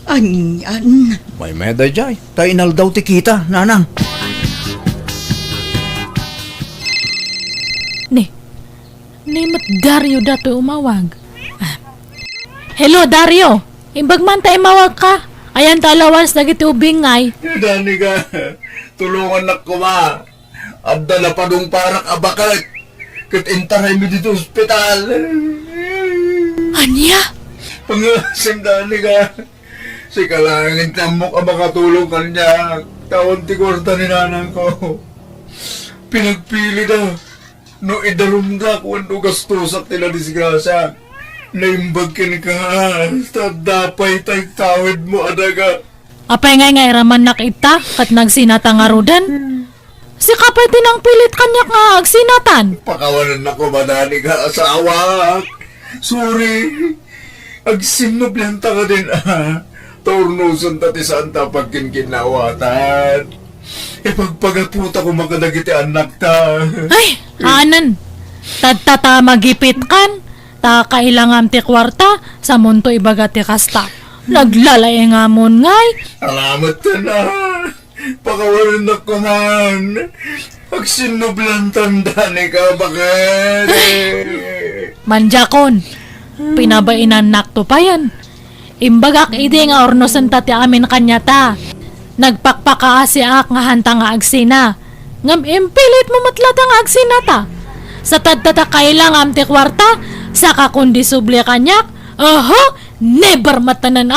Anyan. May meday jay. Tainal daw ti kita, nanang. Ni Dario dato umawag. Hello Dario, imbag man tayo mawag ka. Ayan talawas dagiti ubingay. Dani ka, tulungan na kuma. Adda na padong parak abakat. Kat intaray mo dito ospital. Anya? Pangasim dani ka. Si kalangin tamok ang makatulong kanya. Taon ti kwarta ni nanang ko. Pinagpili daw. No idarumda ko ang gastusak tila disgrasya. Naimbag kin ka, tadapay tay tawid mo adaga. Apay ngay raman nakita kat nagsinatang Si kapay tinang pilit kanyak nga agsinatan. Pakawanan na ko madani ka asawa. Sorry. Agsinublanta ka din Tornuson tati santa pagkinkinawatan. Pagpagaputa ko makadagiti anak ta. Ay, anan. Tadtata magipit kan. Ta kailangam ti kwarta sa munto ibaga ti kasta. Naglalay nga mon ngay. Alamat ka na. Pakawalan na ko man. Agsinublantan dani ka bakit? Manjakon. Pinabainan nakto pa yan. Imbagak ide nga ornosan ta ti amin kanya ta. Nagpakpaka si ak nga hanta nga agsina. Ngam impilit mo matlata nga agsina ta. Sa tadtata kailang ti kwarta, saka kundi suble kanyak, never matanan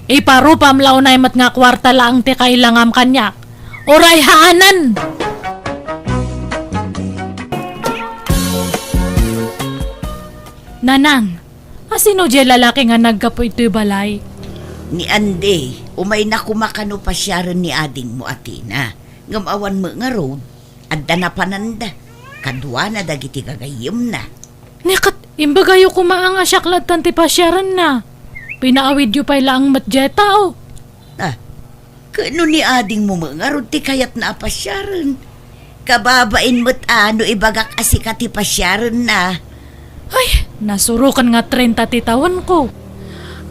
Iparupam launay mat nga kwarta lang ti kailangam kanyak. Oray haanan! Nanang, asino di lalaki nga naggapo ito'y balay? Ni Ande, umay na kumakano pa siya rin ni ading mo atina. Ngamawan mo nga road, adda na pananda. Kadwa na dagiti kagayim na. Nikat, imbagayo kumaang asyaklat tanti pasyaran na. Pinaawid yu pa'y laang matjeta Kano ni ading mo nga road ti kayat na apasyaran. Kababain mo't ano ibagak asikati pasyaran na. Ay, nasurukan nga 30 titawan ko.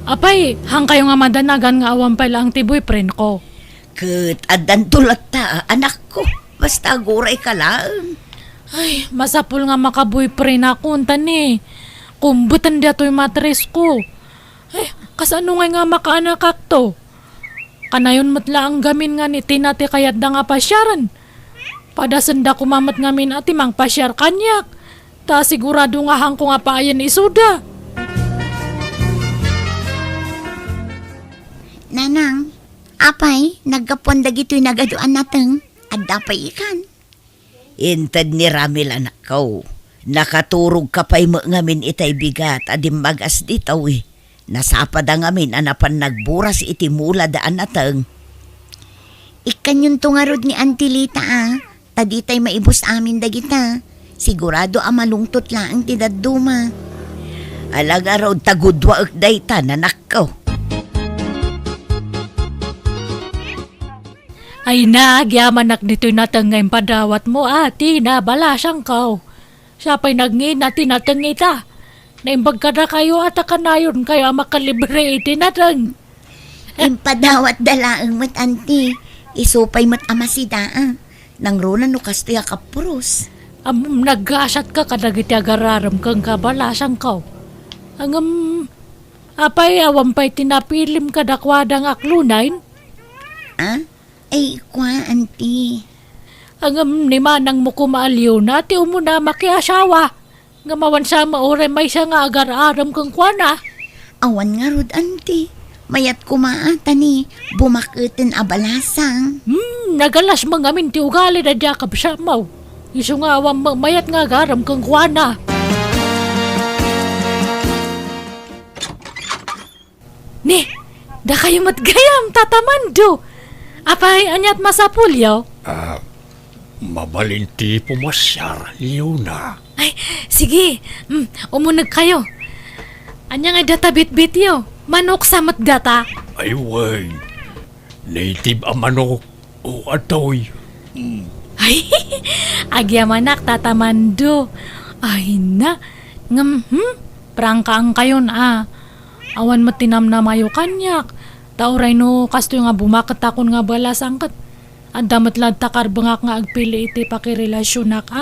Apay, hang kayo nga madanagan nga awan pa'y laang ti boyfriend ko. Kat adan tulat ta, anak ko. Basta guray ka lang. Ay, masapul nga makaboyfriend ako tani. Kumbutan da to'y matres ko. Ay, kasano nga makaanak to? Kanayon matla ang gamin nga ni tinati kayat da nga pasyaran. Padasanda kumamat ngamin ati mang pasyar kanyak. Ta sigurado nga hang ko nga paayan isuda. Nanang, apay, nagkapondag ito'y nagaduan nateng. Adda pa'y ikan. Intad ni Ramil anak ko. Nakaturog ka pa'y mo ngamin itay bigat adim magas ditaw Nasapad ang ngamin anapan nagburas iti mula daan nateng. Ikan yung tungarod ni Antilita Taditay maibus amin dagita. Sigurado malungtot lang ti dadduma. Alang araw tagudwa dayta nanak ko. Ay nagyaman nak dito'y nateng ngayon padawat mo ati na balasang kau. Siya pa'y nagngin natin nateng ita. Naimbag ka na kayo at kanayon kaya makalibre iti nateng. Impadawat dalaang mat anti. Isupay mat amasida Nang runa no kastoy kapurus. Naggasat ka kadagiti agararam kang kabalasang kau. Apay awan pa'y tinapilim kadakwadang aklunain. Ay, kwa, anti. Ni manang mo kumaaliw na, ti umuna makiasawa. Nga mawan sa maure may siya nga agar-aram kang kwana. Awan nga rod, anti. Mayat kumaata ni, bumakitin abalasang. Nagalas mangamin ti ugali na Jacob siya mau. Iso nga awan mayat nga agaram kang kwana. Ni, da kayo matgayam, tatamando. Apay, anyat masapulyaw? Mabalinti pumasyar, Leona. Ay, sige. Umunag kayo. Anya nga data bit-bit yo. Manok sa matdata. Ay, way. Native ang manok o atoy. Ay, agyamanak tatamando. Ay na. Prangka ang kayon Awan matinam na mayo kanyak. Tauray no, kasto nga bumakat akon nga balas angkat. Ang damat lang takar bangak nga agpili iti pakirelasyonak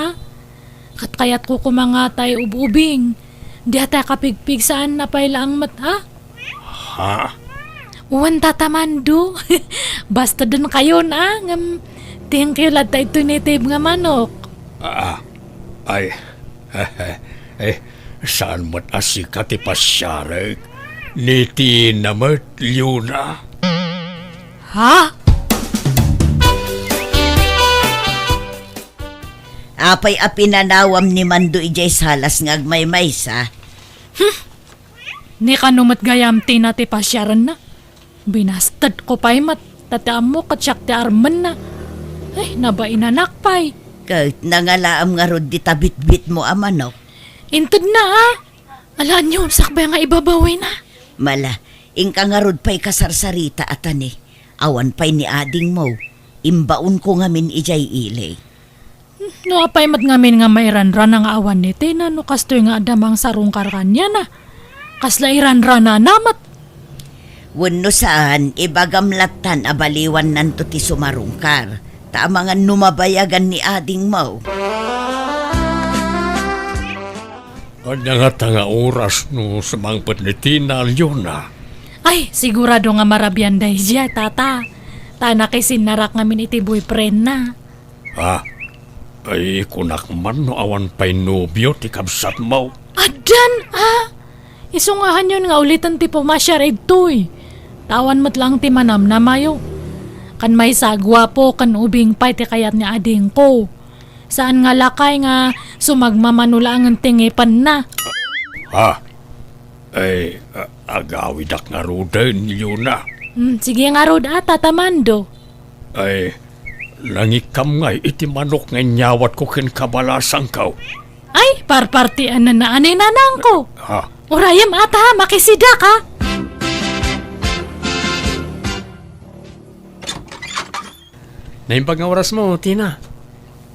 Kat kayat ko kumangatay ububing. Di ata kapigpig saan na pay lang mat Ha? Uwan tatamando. Basta dun kayo thank you lad tayo tunitib nga manok. Ay, saan mo't asikat ipasyarek? Niti namat, Leona. Ha? Apay apinanawam ni Mando ijay salas ngagmay maysa. Ni kanumat gayam tina ti pasyaran na. Binastad ko pa'y mat. Tataam mo katsyak ti arman na. Ay, nabainanak pa'y. Kahit nangalaam nga rod di tabit-bit mo amanok. Intud na ha. Alaan yun, sakbay nga ibabawi na. Mala, ingka nga rod pa'y kasarsarita atan eh. Awan pa'y ni ading mo. Imbaon ko ngamin ijay ilay. No, apay mat ngamin nga mairanran ang awan ni Tina. No, kastoy nga adamang sarong karkanya na. Kasla iranran na namat. Wano saan, ibagamlatan abaliwan nanto ti sumarungkar. Tamangan numabayagan ni ading mo. Kanya nga oras no sumangpet ni Tina Leona. Ay, sigurado nga marabyan dahi siya, tata. Tana kay sinarak ngamin iti boyfriend na. Ha? Ay, kunak man no awan pa'y nobyo ti kabsat mo. Adan, ah! Isungahan yun nga ulitan ti pumasyar ito'y. Tawan mo't lang ti manam na mayo. Kan may sagwa po kan ubing pa'y ti kayat ni ading ko. Saan nga lakay nga sumagmamanula ang tingipan na. Ha? Ay, agawidak nga roden yun na. Sige nga rod tatamando. Ay, langikam nga iti manok nga nyawat ko ken kabalasang kaw. Ay, parpartian na naanay nanang ko. Ha? Urayam ata, makisida ka. Naimbag nga oras mo, Tina.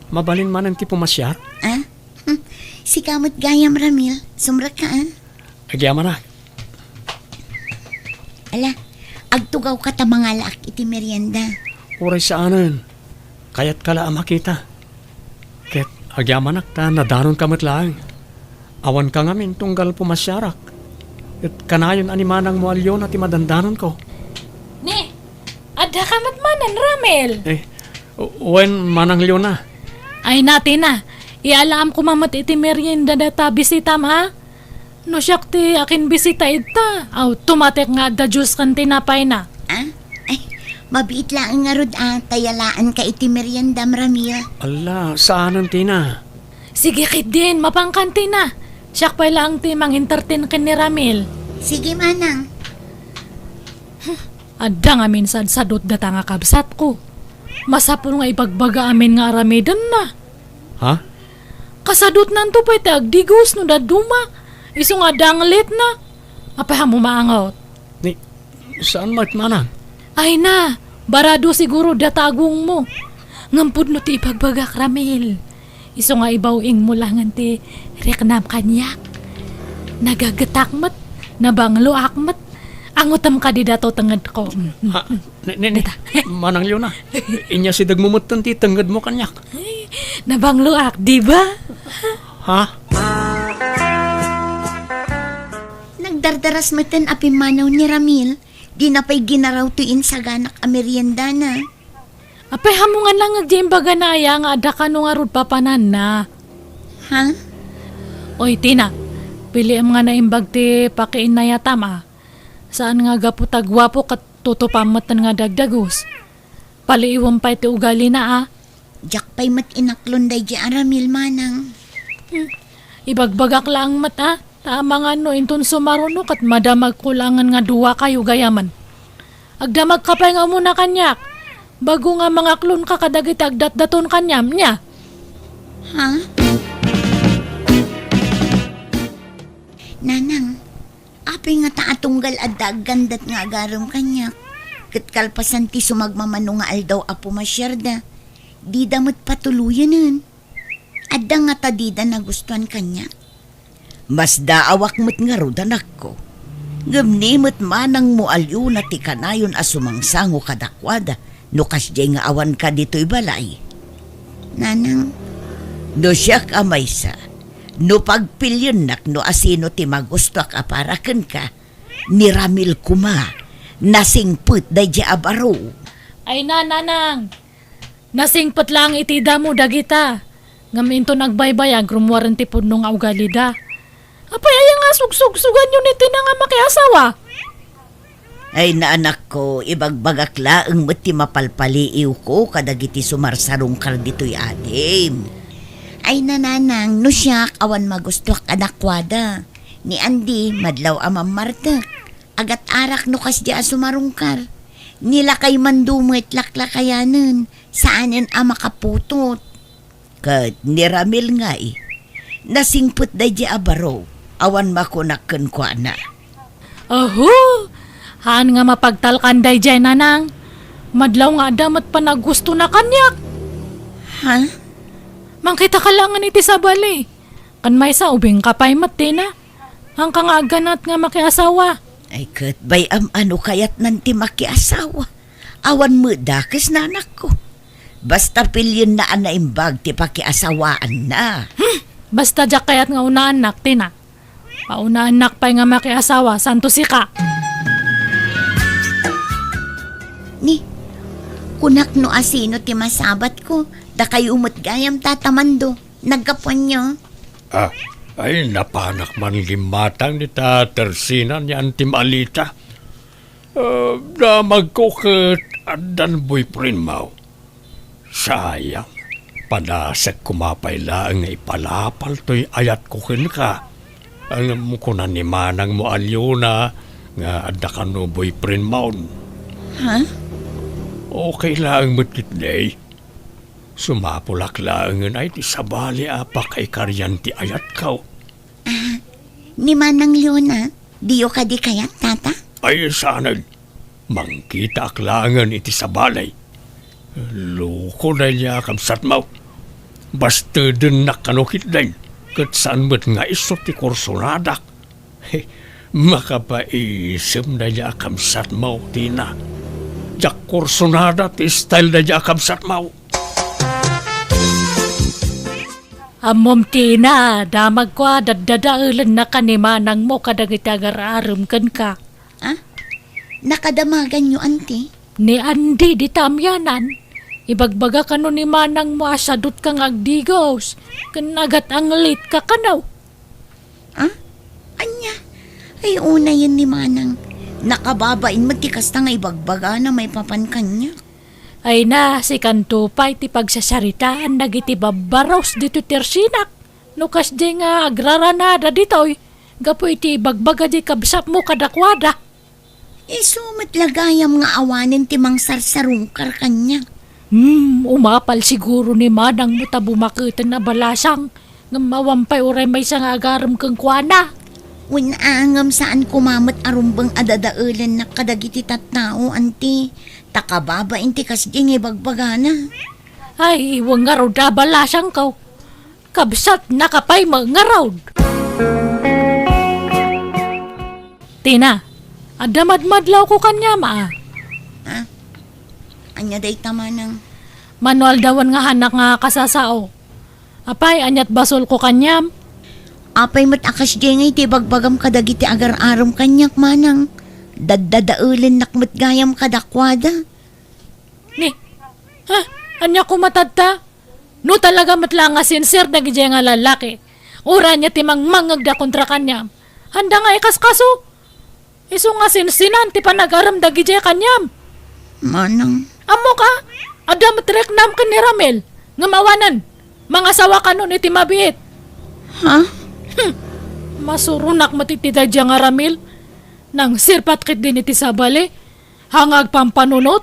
Mabalin man ang ti pumasyar. Ah? Si kamot gayam Ramil, sumra ka Agyaman na. Ala, agtugaw ka ta mga laak iti merienda. Oray sa anon. Kaya't kala makita. Ket agyaman ta nadaron kamat lang. Awan ka ngamin tunggal pumasyarak. At kanayon animanang mo alyon at imadandanon ko. Ne, ada kamat manan, Ramel. Wen manang liyon na. Ay natin na, ialam ko mamat iti merienda data bisitam ha. No siyak ti akin bisita ita. Automatic nga da Diyos kan tinapay na. Ah? Ay, mabiit lang nga rod tayalaan ka iti merienda Ramil. Ala, saanon, Tina? Sige kit din, mapangkanti na. Siyak pa lang ti mang-entertain ka ni Ramil. Sige manang. Adda nga minsan sa dot data nga kabsat ko. Masapol nga ibagbaga amin nga aramidan na. Ha? Kasadot nanto pa iti agdigos no daduma. Iso nga danglit na. Apay mo maangot. Ni, saan mat manang? Ay na, barado siguro datagong mo. Ngampud no ti ipagbagak Ramil. Iso nga ibawing mo lang ti reknam kanyak. Nagagatakmat, nabanglo akmat. Angutam ka di dato tangad ko. Ha? Manang liyon na. Inya si dagmumutan ti tangad mo kanyak. Nabanglo ak, di ba? Ha? Nagdardaras meten apimanaw ni Ramil. Di na pa'y ginaraw tuin sa ganak a merienda na. Apay hamungan lang agdimbaga na aya nga ada ka nung arod papanan na. Ha? Oy, Tina, pili am nga naimbag ti pakiin na yatam ah. Saan nga gaputagwapo kat tutupamatan nga dagdagos. Paliiwam pa iti ugali na ah. Jak pa'y mat inaklonday di Ramil manang. Ibagbagak lang mat ah. Tama nga no, inton sumaruno kat madamag kulangan nga duwa kayo gayaman. Agdamag ka pa nga muna kanyak. Bago nga mga klon ka kadagit agdat-daton kanyam niya. Ha? Nanang, apay nga taatunggal adag gandat nga agaram kanyak. Katkalpasan ti sumagmamano nga aldaw apo masyerda. Di damot patuluyan nun. Adda nga tadida na gustuhan kanyak. Mas daawak mo't nga rod anak ko. Gamnimot manang mo alyo na ti kanayon asumangsango kadakwada. No kasjay nga awan ka dito'y balay. Nanang, No siyak amaysa. No pagpilyon nak no asino ti magusto ak aparaken ka. Ni Ramil kuma. Nasingput day di abaro. Ay na, nanang. Nasingpat lang itida mo dagita. Ngaminto nagbaybayag rumwaran ti punong augalida. Apay ay nga sugsugsugan yun iti na nga makiasawa. Ay na anak ko, ibagbagak laeng mo't ti mapalpaliiw ko kadagiti sumarsarong kar dito'y adim. Ay nananang, no siyak awan magustuak adakwada. Ni Andy, madlaw amam martek. Agat arak no kas di asumarungkar. Nila kay mandumit laklakayanan. Saanin ang makaputot. Kat ni Ramil nga nasingput da di abaro. Awan makunakken ko na. Aho! Haan nga mapagtalkanday dyan, nanang. Madlaw nga damat pa na gusto na kanyak. Ha? Mangkita ka langan iti sabali. Kan may sa ubing kapay mati na. Ang kang aganat nga makiasawa. Ay kat bay ano kayat nanti makiasawa. Awan mo dakes na anak ko. Basta pilyon na anaimbag ti pakiasawaan na. Basta jak kayat nga una anak, tina. Pauna anak pa'y nga makiasawa, santo si ka. Ni, kunak no asino ti masabat ko. Da kayo umot gayam tatamando. Nagkapuan nyo. Ay, napanak man limatang ni Tersina ni Antim Alita. Damag ko kat adan boyfriend mo. Sayang, padasag kumapay lang nga ipalapal to'y ayat ko ka. Ang mo ko na ni Manang mo alyona nga adda ka no boyfriend mo. Ha? Okay lang mo't day. Sumapulak lang ay ti sabali apa kay karyanti ayat kao. Ni Manang Leona, diyo ka di kayat, tata? Ay sanag, mangkita aklangan iti sa balay. Loko na niya kamsat mo. Basta din nakanukit din. Kat saan mo't nga isot ti kursonadak. Makapaisip na niya kamsat mo, Tina. Jak kursonada ti style na niya kamsat mo. Amom tina, damag ko dadadaulan na kanimanang mo kadagiti agar-arum kan ka. Nakadamagan nyo, ante? Ni Andy di tamyanan. Ibagbaga ka no ni manang mo asadot kang agdigos. Kanagat ang late ka kanaw. Anya? Ay, una yun ni Manang. Nakababain matikas na nga ibagbaga na may papankan niya. Ay na, si Kantupay ti pagsasaritaan nagiti babaros dito tersinak. Nukas di nga agraranada ditoy. Gapo iti bagbaga di kabsap mo kadakwada. Sumit lagayam nga awanin ti mang sarsarungkar kanya. Umapal siguro ni Manang mo tabumakitan na balasang. Nga mawampay uray may sang agaram kang kwana. Winaangam saan kumamat arumbang adadaulan na kadagiti tattao, ante. Takababa inti kasding ibagbagana. Ay, iwang nga raw dabalasang kaw. Kabsat nakapay mga raw. Tina, adamadmadlaw ko kanya maa. Anya day tama ng... Manual dawan nga hanak nga kasasao. Apay, anyat basol ko kanyam. Apay mat akas dingay ti bagbagam kadagiti agar-aram kanyak, Manang. Daddadaulan nakmat gayam kadakwada. Ni, anya ko matadta? No talaga matlang nga sincere na gijay nga lalaki. Ura niya timang mangagda kontra kanyam. Handa nga ikaskaso. Iso nga sinsinan ti panagaram da gijay kanyam. Manang... Amo ka? Adam treknam ka ni Ramel. Nga mawanan. Mga sawa ka nun iti mabiit. Ha? Masurunak matitida dyan nga Ramel. Nang sirpat kit din iti sabali. Hangag pampanunot.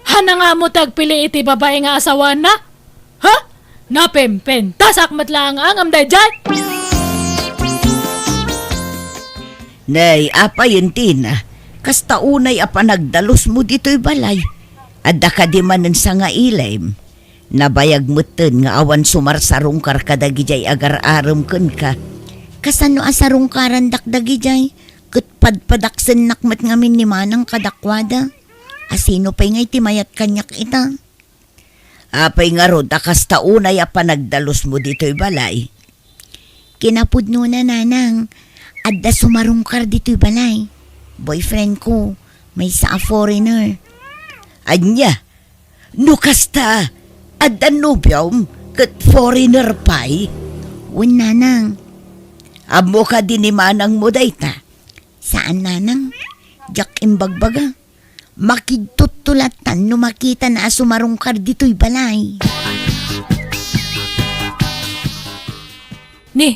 Hana nga mo tagpili iti babae nga asawa na. Ha? Napempen. Tasak matlang ang amday dyan. Nay, apa yun, Tina? Kasta unay apa nagdalos mo dito'y balay. Adda ka di manen sa nga ilaym. Nabayag mo ten nga awan sumarsarungkar kadagijay agar-aram kun ka. Kasano asarungkaran dakdagijay? Kat padpadaksen nakmat ngamin ni Manang kadakwada. Asino pa'y ngay timayat kanyak ita? Apay nga rod, kasta unay apa nagdalos mo dito'y balay. Kinapudno na, Nanang. Adda sumarungkar dito'y balay. Boyfriend ko, may sa foreigner. Anya, no kasta, adda nobyom, kat foreigner pa'y. Nanang. Amo ka din ni Manang mo dayta. Saan, Nanang? Jak imbagbaga. Makigtutulatan no makita na sumarungkar dito'y balay. Ni,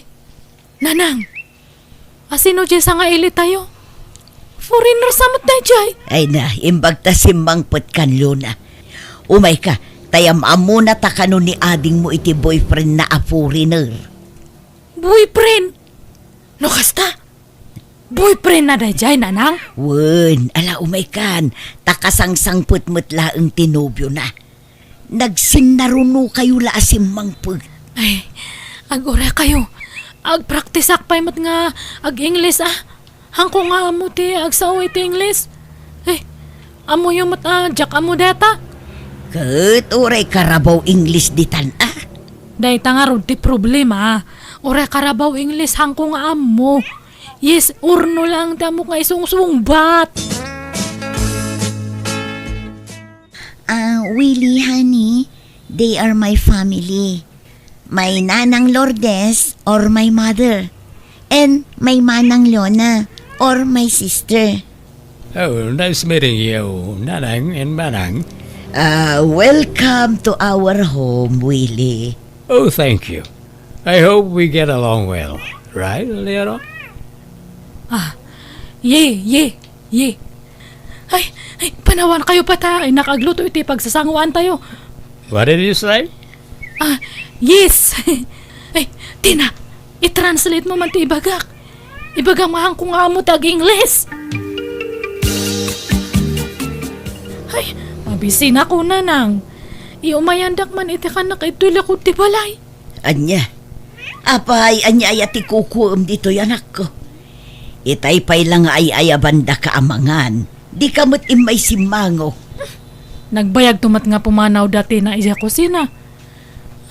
nanang, asino dyan sa nga ili tayo? Foreigner samot na dyan. Ay na, imbag ta simbangpot kan Luna. Umay ka, tayam amo na ta kano ni ading mo iti boyfriend na a foreigner. Boyfriend? No kasta? Boyfriend na dyan, nanang? Wen, ala umay kan, takasangsangpot mo't laang tinobyo na. Nagsinnaruno kayo la simbangpot. Ay, agora kayo. Ag-practice akpay mat nga ag-English Hangko nga amo ti agsaw iti English. Amo yung jak amo data. Kat oray karabaw English ditan Dahita nga rod ti problema. Ora karabaw English hangko nga amo. Yes, urno lang ti amo nga isungsungbat. Willie, honey, they are my family. My nanang Lourdes or my mother. And my manang Leona or my sister. Oh, nice meeting you, Nanang and Manang. Welcome to our home, Willie. Oh, thank you. I hope we get along well. Right, Leona? Ye. Ay, panawan kayo pa ta. Ay, nakagluto iti pagsasanguan tayo. What did you say? Yes. Ay, Tina, i-translate mo man ti ibagak. Ibagak mahang kung amo tag-English. Ay, mabisin ako na nang. Iumayandak man iti kanak ito lakot ti balay. Anya, apay anya ay ati kukuam dito yanak ko. Itay-pay lang ay ayabanda ka amangan. Di kamot imay simango. Nagbayag tumat nga pumanaw dati na ija kusina.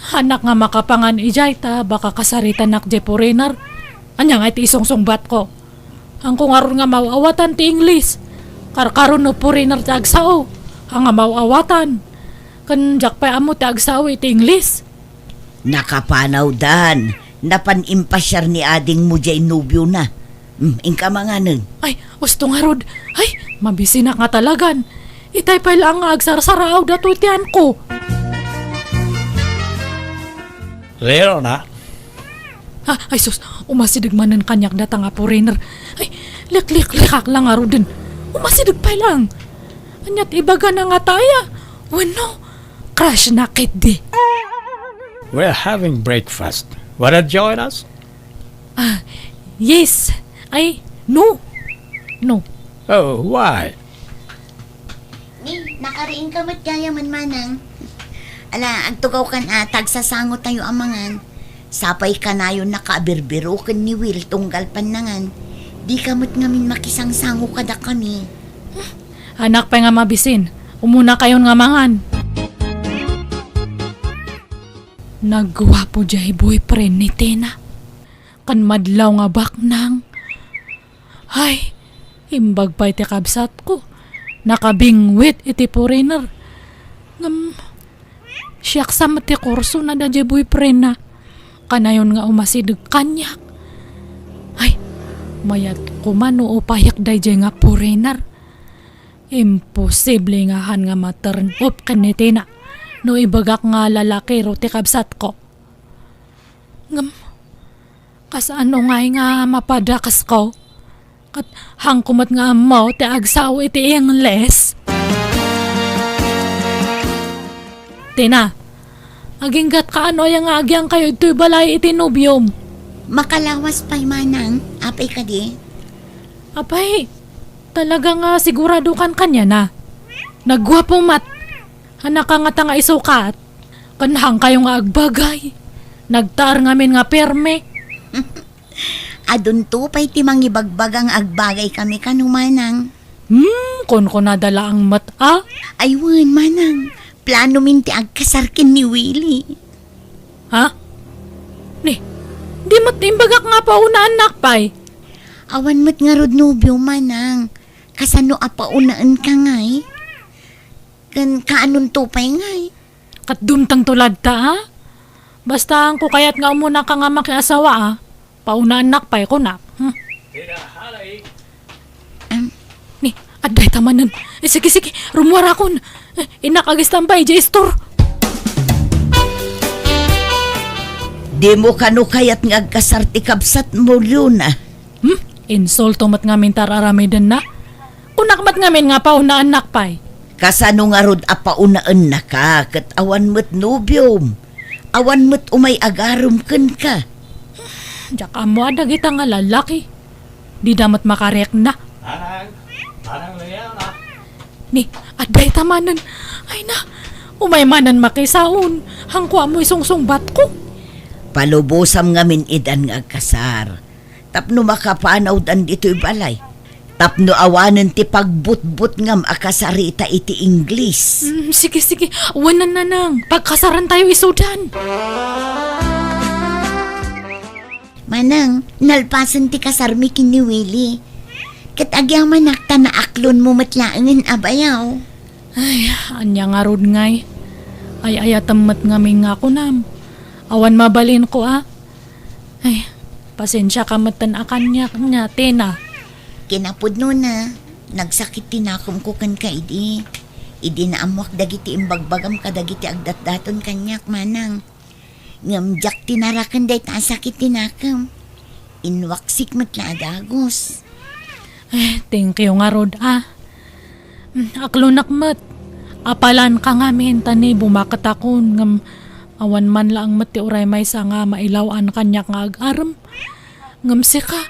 Hanak nga makapangan ijay ta baka kasaritan nak je foreigner. Anya nga iti isong-sungbat ko. Ang kung aron nga mawawatan ti English. Karkaron no foreigner ti agsao. Ang nga mawawatan. Kan jak pa amo ti agsao iti English. Nakapanaw dan. Napanimpasyar ni ading mo jay nubyo na. Ingka mga nun. Ay, gusto nga rod. Ay, mabisi na nga talagan. Itay pa lang nga agsarsaraaw dato tiyan ko. Leona? Ay sus, umasidig manan kanyak data nga foreigner. Ay, likak lang nga rodin. Umasidig pa lang. Anyat ibaga na nga taya. Wano, crush na kit di. We're having breakfast. Wanna join us? Yes. Ay, no. Oh, why? Ni, nakariin ka mo't kaya man manang. Ala, agtugaw kan tagsasango tayo amangan. Sapay ka na yun nakabirbiro kan ni Will tunggal panangan. Di kamot ngamin makisangsango kada kami. Anak pa nga mabisin. Umuna kayon nga mangan. Nagwapo jay boyfriend ni Tina. Kan madlaw nga baknang. Ay, imbag pa iti kabsat ko. Nakabingwit iti foreigner. Siyak sa mati kurso na da jay boyfriend na. Kanayon nga umasidig kanyak. Ay, mayat kumano o payak day jay nga foreigner. Imposible nga han nga ma-turn up kaniti na. No ibagak nga lalaki ro ti kabsat ko. Kasano nga mapadakas ko? Kat hangkumat nga mo ti agsaw iti English. Tina, aginggat ka ano yung agyang kayo ito'y balay iti nubyom. Makalawas pa'y manang, apay ka di. Apay, talaga nga sigurado kan kanya na. Nagwapo mat. Anak ka nga tanga isukat. Kanhang kayo nga agbagay. Nagtar ngamin nga perme. Adun to pa'y timang ibagbagang agbagay kami kanumanang. Kon ko nadala ang mata. Aywan manang, plano minti agkasarkin ni Willie. Ha? Di mat imbagak nga pa unaan nakpay. Awan mo't nga rod nobyo manang. Kasano apaunaan ka ngay? Kan kaanon to pa'y ngay? Kat dumtang tulad ta ha? Basta ang kukayat nga umuna ka nga makiasawa paunaan nakpay ko na. Ni, aday tamanan. Sige, rumuara kon. Inak agistambay, J-Store. Di mo kano kayat nga agkasarti kabsat mo, Luna. Insulto mat ngamin tararamidan na. Kunak mat ngamin nga pauna anak pay. Kasano nga rod apaunaan na ka, kat awan mo't nobyom. Awan mo't umay agarom ken ka. Diyak mo ada kita nga lalaki. Di damat makarek na. Parang layan na. Ni, aday tamanan. Ay na, umaymanan makisaon. Hangkwa mo isungsungbat ko. Palubosam ngamin idan nga agkasar. Tapno makapanaw dan dito'y balay. Tapno awanan ti pagbutbut ngam akasarita iti Ingles. Sige, wanan na nang. Pagkasaran tayo isudan. Manang, nalpasan ti kasarmi kini Willie. Kat agyang manakta na aklon mo matlaangan abayaw. Ay, anya nga rod ngay. Ay ayatamat ngamin nga ko nam. Awan mabalin ko Ay, pasensya ka matan akan niya, Tena. Kinapod no na, nagsakit tinakom ko kan ka idi. Idi na amwak dagiti imbagbagam ka dagiti agdatdaton kanyak manang. Ngamjak tinarakan day ta sakit tinakam. Inwaksik matla dagos. Ay, thank you nga rod Aklunak mat. Apalan ka nga tani bumakat akon ngam awan man lang mati uray may sa nga mailawan kanyak nga agaram. Ngam ka,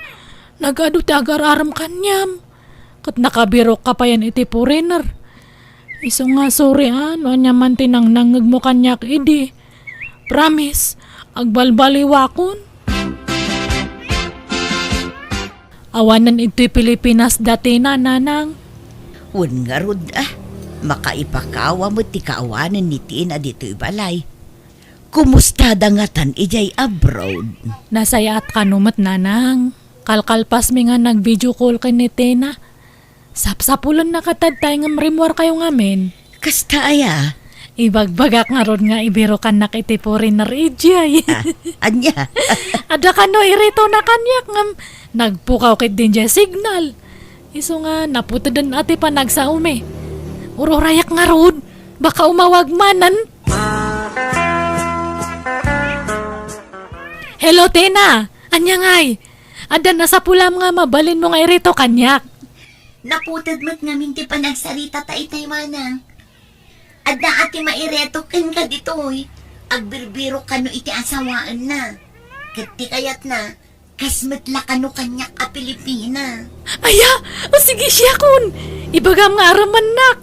nagado ti agar-aram kanyam. Kat nakabiro ka pa yan iti foreigner. Iso nga sorry no nya man tinang nangag mo kanyak idi. Promise, agbalbaliwakon. Awanan iti Pilipinas dati na nanang. Wan nga rod makaipakawa mo ti kaawanan ni Tina dito'y balay. Kumusta dangatan ijay abroad? Nasayaat ka numat nanang. Kalkalpas mi nga nag-video call kay ni Tina. Sapsapulan na katadtay ng rimwar kayo ngamin. Kasta aya? Ibagbagak nga ron nga ibiro kan nakitipurin na rijay. Anya? Ada ka no irito na kanyak ngam nagpukaw kit din dya signal. Iso nga naputadan ati pa nagsaume. Urorayak nga ron. Baka umawag manan. Hello, Tina. Anya ngay. Ada na sa pulam nga mabalin mo nga irito kanyak. Naputad mo't ngamin ti panagsarita ta itay manang. Adda ati mairetoken ka ditoy. Agbirbiro kano iti asawaan na. Kati kayat na, kasmetla kano kanyak a Pilipina. Aya, sige siya kun. Ibagam nga araman nak.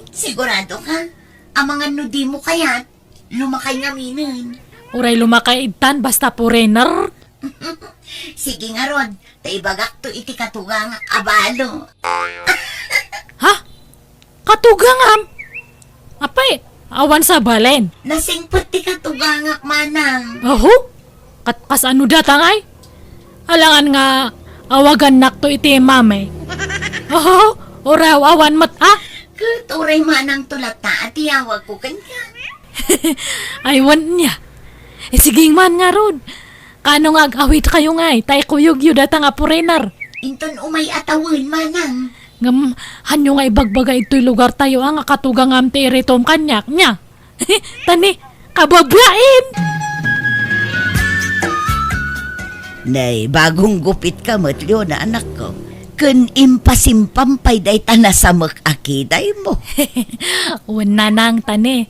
Sigurado ka? Ang mga nudi mo kayat, lumakay ngaminan. Uray lumakay itan basta foreigner. Sige nga Rod, taibagak to iti katugang abalo. Ha? Katugangam? Apay, awan sa balen. Nasingpot ti katugangak manang. Aho? Kas ano datangay? Alangan nga awagan nak to iti mame. Aho? Uraw awan mat Kuturay manang tulata at iawag ko kanya. Aywan niya. Sige man nga Rod. Kano nga agawit kayo ngay, tay kuyog yu data nga foreigner. Inton umay atawin manang. Ngam, hanyo nga ibagbaga ito'y lugar tayo nga katugang am ti iritom kanyak niya. Tani, kabablain! Nay, bagong gupit ka matlo na anak ko. Kun impasimpampay day tanasamak akiday mo. Wala nang tani.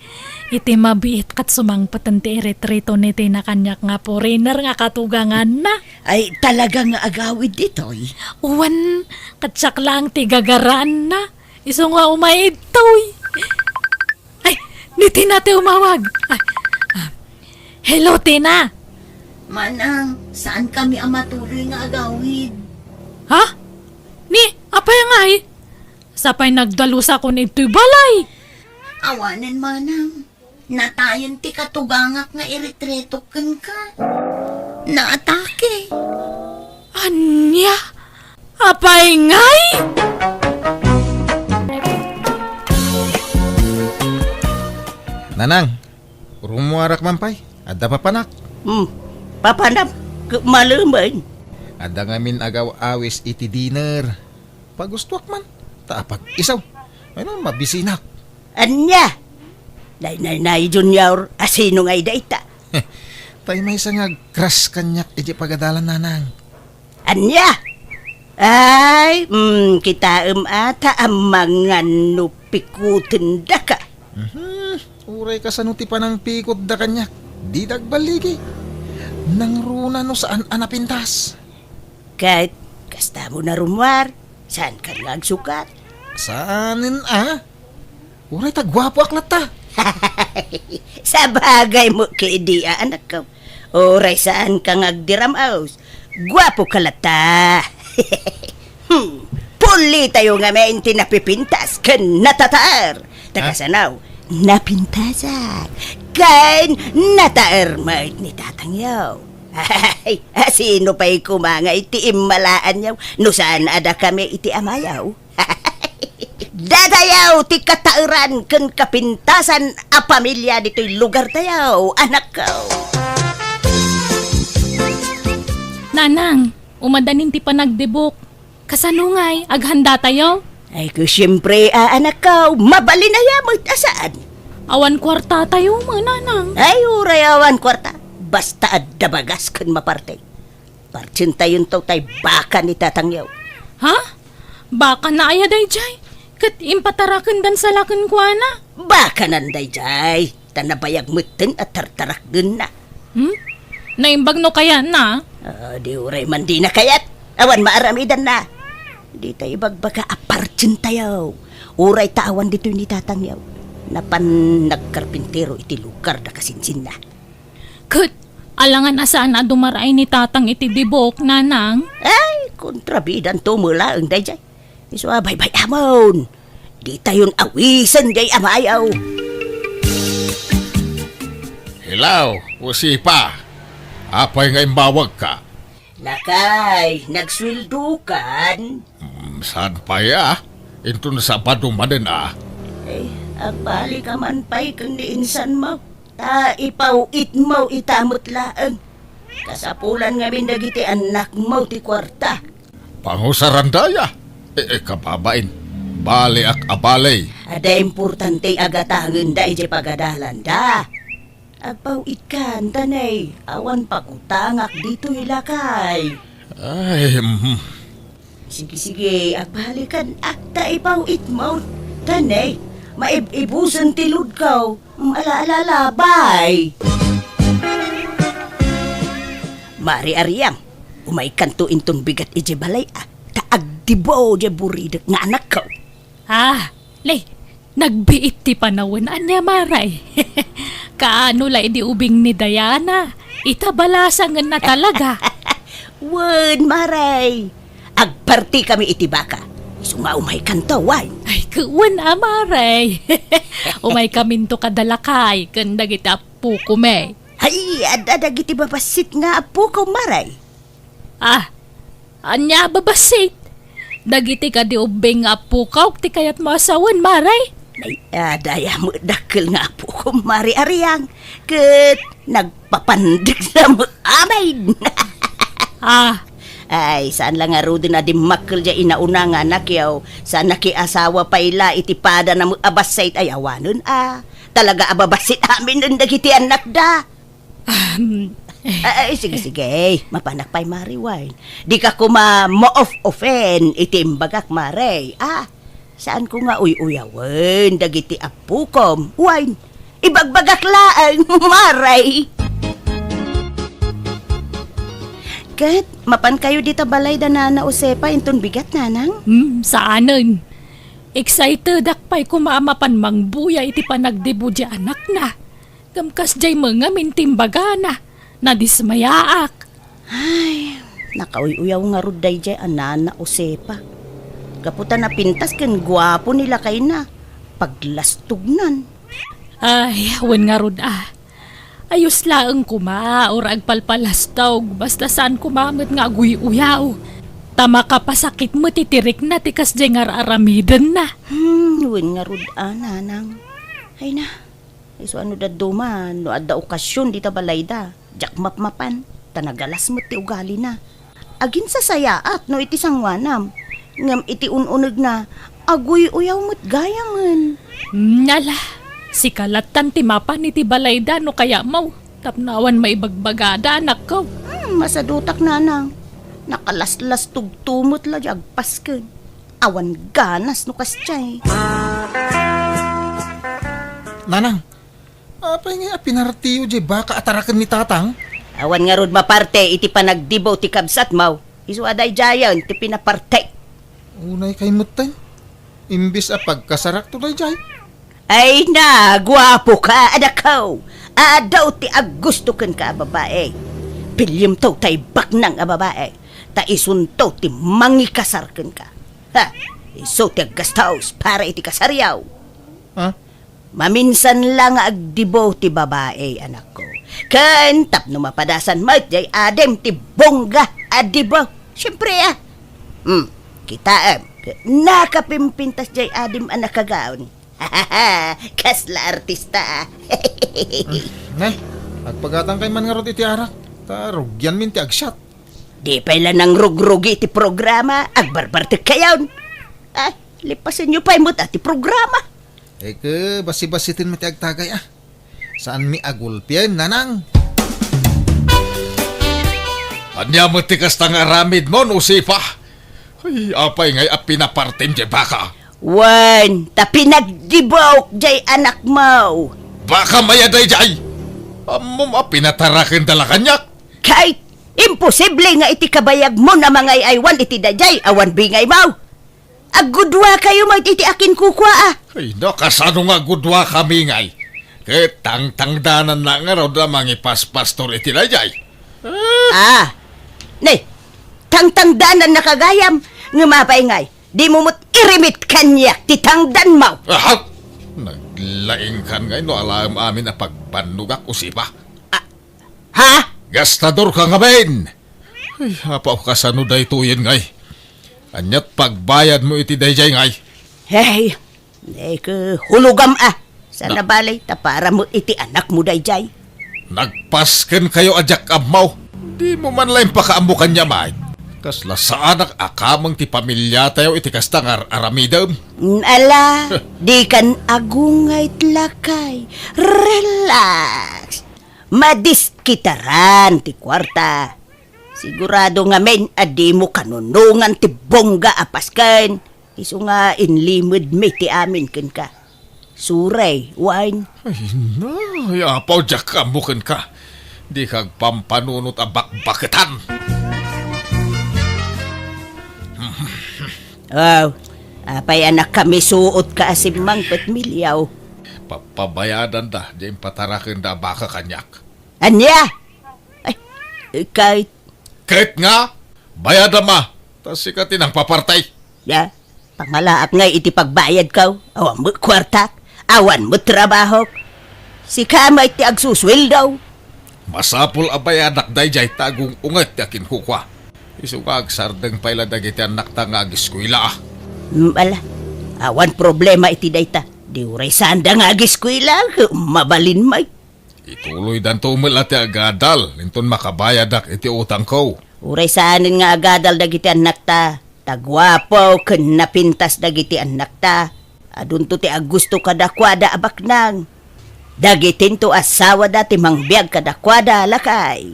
Iti mabiit kat sumang patanti eritrito ni Tina kanyak nga foreigner nga katugangan na. Ay talaga nga agawid ditoy. Uwan, katsak lang ti gagaraan na. Iso nga umaid toy. Ay, ni Tina ti umawag. Hello, Tina. Manang, saan kami ang matuloy nga agawid? Ha? Ni, apay nga Sapay nagdalusa ko nito'y balay. Awanan manang. Natayan ti katugangak nga iritreto kan ka. Naatake. Anya? Apay ngay? Nanang, rumuarak mampay. Ada papanak. Papanap, maluman. Ada ngamin agaw awis iti dinner. Pagustuak man. Taapag isaw. Ano, mabisinak. Anya? Nay, Junior, asino ngay dayta? Tay may sangag crush kanyak iti pagadalan nanang. Anya? Ay, kita ata ang mga nupikutin da ka. Uray ka sa nuti pa ng pikot da kanyak. Di dagbaligi. Nang runa no saan anapintas. Kahit kasta mo na rumwar, saan ka nagsukat? Saanin Uray tagwapo aklat ta. Sa bagay mo kay Dia, anak ko. Oray saan ka ngagdiramaos? Gwapo ka lata. Puli tayo nga may tinapipintas kan natataar. Takasanaw, napintasan. Kan nataar mait ni tatangyaw. Ay, sino pa'y kumanga iti imalaan yaw? No saan ada kami iti amayaw? Dadayaw ti katauran ken kapintasan a pamilya dito'y lugar tayaw, anak ko. Nanang, umadanin ti panagdibok. Kasanungay, aghanda tayo. Ay ko siyempre, anak ko, mabali na yamot asaan. Awan kwarta tayo, mga nanang. Ay, urayawan kwarta. Basta adabagas kan maparte. Partsinta yun to tay baka ni tatangyaw. Ha? Baka na ayaday jay. Kat impatarakan dan salakan ko na. Baka nanday jay. Tanabayag mutin at tartarak dun na. Naimbag no kaya na? Di uray man di na kayat. Awan maaramidan na. Di tayo ibagbaga apartsin tayo. Uray taawan dito ni tatangyaw. Napan nagkarpintero iti lugar na kasinsin na. Kat, alangan asaan na dumaray ni tatang iti dibok, nanang? Ay, kontrabidan to mula ang day jay. Iso bay-bay amon. Di tayon awisan jay amayaw. Hilaw, usipa. Apay nga imbawag ka. Nakay, nagswildukan. Saan pa ya? Ito na sa padumanin Eh, agbali ka man pa'y kung niinsan mo. Ta ipawit mo itamot laang. Kasapulan nga mindagiti anak mo ti kwarta. Pangusarandaya. Kapabain. Bali ak abalay. Ada importante agatangan da iti pagadalan da. Agpawit ka, tanay. Awan pakutangak dito ilakay. Ay, Sige, agbalikan. Ta ipawit mo. Tanay, maibusan tilud ka. Alaala, bye. Mari Ariang, umay kanto intong bigat ije balay taagdibo je buridak nga anak ko. Lay, nagbiit ti panawin anya maray. Kaano lay di ubing ni Diana. Itabalasangan na talaga. Wen, maray. Agparti kami iti baka. Sumaumay kanto, why? Ay, kuwan amaray. Umay kaminto kadalakay, kanda kita po kume. Ay, adagiti babasit nga apo ko, maray. Anya babasit. Dagiti ka di ubing nga po ti kayat masawan, maray. Ay, daya mo dakil nga apo ko, Mari Ariang. Kat nagpapandig na mo amay. Ay, saan lang nga rudi na di makil dya inauna nga nakyaw. Saan nakiasawa pa ila itipada na mo abasait ay awanon Talaga ababasit amin nun dagiti anak da. Ay, sige. Mapanak pa'y Mari Wine. Di ka kuma mo-off-offen itimbagak Mari. Saan ko nga uyawan dagiti apukom. Wine, ibagbagak laang Maray. Kat, mapan kayo dito balay da na usepa inton bigat nanang? Saanon? Excited akpay kumamapan mang buya iti panagdibo di anak na. Gamkas jay mga mintimbaga na dismayaak. Ay, nakauyaw nga ruday jay anana usepa. Gaputan na pintas ken gwapo nila kay na. Paglastugnan. Ay, wen nga rud Ayos laeng kuma or agpalpalastog basta saan kumamet nga aguy-uyaw. Tama ka pasakit mo titirik na tikas jay nga aramiden na. Wen nga rud nanang. Ay na. Iso ano da duman, no adda okasyon dita balay da. Jak mapmapan, tanagalas mo ti ugali na. Agin sa sayaat no iti sangwanam. Ngam iti ununeg na, aguy-uyaw mo't gayangan. Nala, si kalatan ti mapan iti balayda no kaya mau. Tapnawan may bagbagada anak ko. Masadutak nanang. Nakalaslas tugtumot la jag pasken. Awan ganas no kasyay. Nanang, apay nga pinartiyo di baka atarakan ni tatang? Awan nga rod maparte iti panagdibo ti kabsat maw. Isu aday jayan ti pinaparte. Unay kay mutay. Imbis a pagkasarak to day jay. Ay na, guwapo ka, adakaw. Adaw ti agusto ken ka, babae. Pilyem to tay baknang a babae. Ta isunto ti mangikasar ken ka. Ha, iso ti aggastaos para iti kasaryaw. Ha? Maminsan lang agdibo ti babae, anak ko. Ken tapno mapadasan mo jay adem ti bongga adibo. Siyempre kita nakapimpintas jay adem anak kagaon. Kasla artista. Nay, agpagatang kay man nga rod iti arak. Tarugyan min ti agsyat. Di pala nang rugrugi ti programa, agbarbarte kayaon. Lipasin nyo pa imot ti programa. Eke, basi-basitin mo ti agtagay Saan mi agulpian, nanang? Anya mo ti kastang aramid mo, Nusifa. Ay, apay ngay pinapartin di baka. Wan, ta pinagdibok jay anak mo. Baka mayaday jay. Amom pinatarakin dala kanyak. Kahit imposible nga iti kabayag mo na mga aywan iti dajay awan bingay mo. Agudwa kayo mo iti akin kukwa Ay, nakasano nga gudwa kami ngay. Tang-tangdanan na nga raw da mangipas-pastor iti dajay. Ne, tangtangdanan na kagayam, ngumapay ngay, di mo mo't irimit kanyak, titangdan mo. Naglaing kan ngay no alam amin na pagbanugak usipa. Ha? Gastador ka nga ben. Ay, hapaw ka sa nuday tuyin ngay. Anyat pagbayad mo iti dayjay ngay. Hey, hulugam sa nabalay, ta para mo iti anak mo dayjay. Nagpasken kayo ajak amaw. Di mo man lang pakaamukan niya may. Kasla sa anak akamang ti pamilya tayo iti kastang aramidam. Ala, di kan agungay tlakay. Relax. Madiskitaran ti kwarta. Sigurado nga men adi mo kanunungan ti bongga apasken. Isu nga inlimod me ti amin ken ka. Suray, wine. Ay na, yapaw jak amukan ka. Di kag pampanunot abak-baketan. Wow, apay anak kami suot ka asimang petmilyaw. Papabayadan da, di patarakin da baka kanyak. Anya? Ay, kahit, Kahit nga, bayada ma. Tas ikatin ang papartay. ya, pangalaak ngay iti pagbayad kaw. Awan mo kwartak, awan mo trabaho. Si kamay ti agsuswil daw. Masapul abayadak dayjay tagong unget yakin kukwa. Isugag sardeng paila dagiti anak ta nga agiskwila. Ala, awan problema iti dayta. Di uray sanda nga agiskwila, mabalin may. Ituloy dan tumul ati agadal. Linton makabayadak iti utang ko. Uray saanin nga agadal dagiti anak ta. Tagwapo ken napintas dagiti anak ta. Adunto ti agusto kadakwada abaknang. Dagitin to asawa dati mangbiag kadakwada lakay.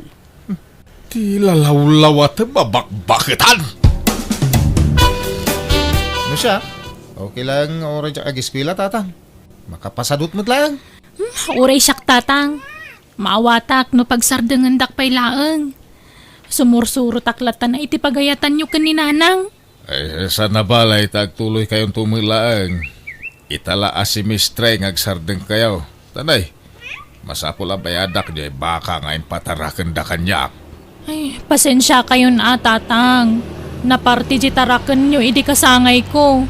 Ti lalaw-law at babak-baketan. Ano siya? Okay lang oray siya agiskwila, tatang. Makapasadot mo't lang. Uray siyak tatang. Maawatak no pagsardengan dakpay laeng. Sumursuro taklatan na iti pagayatan nyo kaninanang. Ay, sa nabalay tagtuloy kayong tumilaang. Itala asimistre ngagsardeng kayo. Tanay, masapul ang bayadak di baka ngayon patarakan da kanyak. Ay, pasensya kayo na tatang. Naparti di tarakan nyo, idi kasangay ko.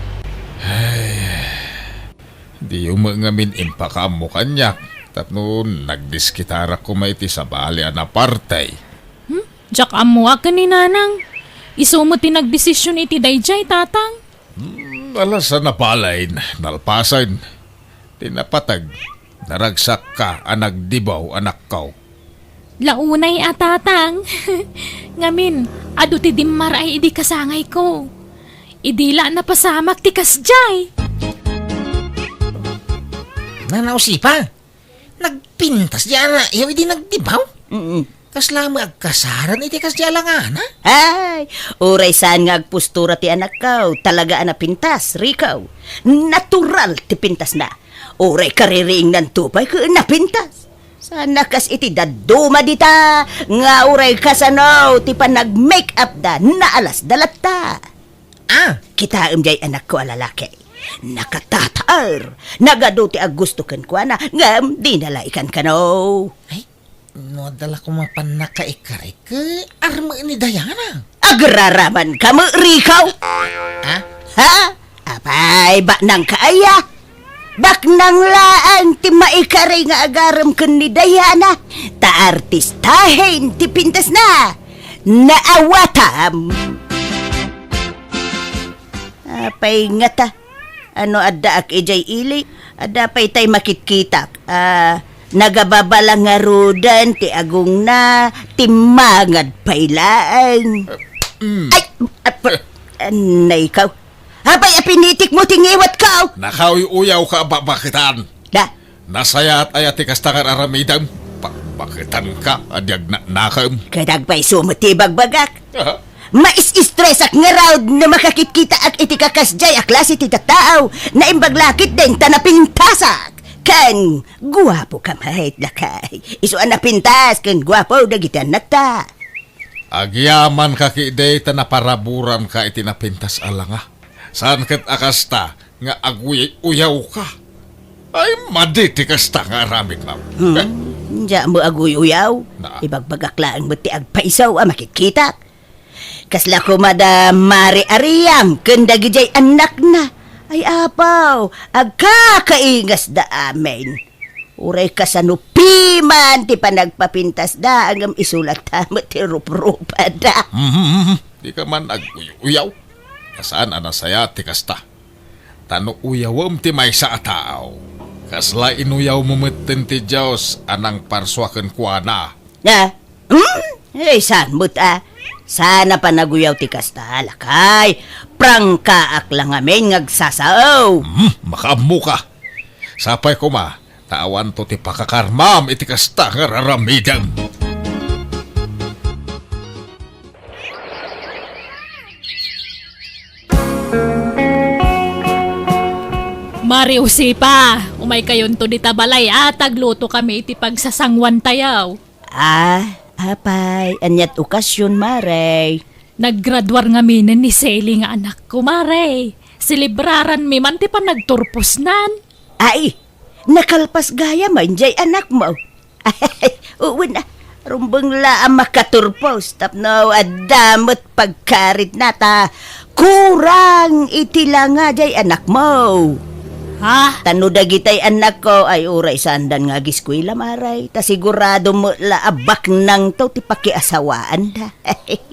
Di umangamin impakam mo kanyak. Tapno nagdiskitara ko maiti sa bali na partay. Diyak amuwa ka ni nanang. Iso mo tinagdesisyon iti dayjay tatang. Alas sa napalay, nalpasan. Tinapatag, naragsak ka, anagdibaw, anak kaw. Launay tatang. Ngamin, adu ti dimmar ay idi kasangay ko. Idila na pasamak ti kasjay. Nanausi pa. Nagpintas di ana, iyo iti nagdibaw. Mm. Kasla magkasaran iti kas di alangana. Ay, uray saan nga agpustura ti anak kaw, talaga ana pintas, rikaw. Natural ti pintas na. Uray kaririing ng tupay ka napintas. Sana kas iti daduma dita, nga uray kasano, ti pa nag-make up da, naalas dalata. Ah, Kita jay anak ko alalaki. Nakatatar. Nagado ti agusto ken ko na, nga di nalaikan ka no. ay, no dala ko mapan nakaikaray ka arma ni Diana. Agraraman ka mo, rikaw. Ah, Ha? Apay, ba nang kaaya? Bak nang laan ti maikaray nga agaram ken ni Diana. Ta artistahin ti pintas na. Naawatam. Apay nga ta. Ano adda ak ijay ili? Adda pay tay makitkitak. Nagababalang nga rudan ti agong na timangad paylaan. Ay! Anay ikaw. Abay, apinitik mo tingiwat ka. Nakauyaw ka bakitan. Da, Nasayat ayati kastangan aramidam. Bakitan ka, adyag nakam. kadagpay sumutibag bagak. Mais-stress ak nga raw na makakikita ak iti kakasjay ak klase ti tataaw na imbaglakit din tanapintasak. Kan, guwapo ka mahit lakay. Isuan na pintas, kan guwapo dagitan nakta. Agyaman ka kiday tanaparaburan ka itinapintas alanga. Saan kat akasta nga aguyaw ka? Ay, maditi kasta nga aramid na. Diya mo aguy-uyaw. Na. Ibagbagaklaan mo ti agpaisaw makikita. Kasla ko mari ariyang kandagijay anak na. Ay apaw, agkakaingas da amin. Uray kasanupiman ti panagpapintas da agam isulat tamo ti rup-rupa da. Di ka man aguyaw. Kasaan anasaya ti kasta. Tano uyawam ti may sa atao. Kasla inuyaw mumutin ti Diyos anang parswakan kuana. Na? Eh, saan mo ta? Sana pa naguyaw ti kasta, lakay. Prangka ak lang amin ngagsasaw. Makamu ka. Sapay ko ma, tawan to ti pakakarmam iti kasta nga raramidam. Mari usipa, umay kayon to di tabalay tagluto kami iti pagsasangwan tayaw. Apay, anyat okasyon, Maray. Naggraduar nga minin ni Sally nga anak ko, Mare. Silibraran mi man ti pa nagturpos nan. Ay, nakalpas gaya man, jay anak mo. Ay, uwan na. Rumbang laang makaturpos. Tapno, adamot pagkarit nata. Kurang itila nga, jay anak mo. Ha? Tano dagitay anak ko ay uray sandan nga giskwila, Maray. Ta sigurado mo laabak nang to ti pakiasawaan da.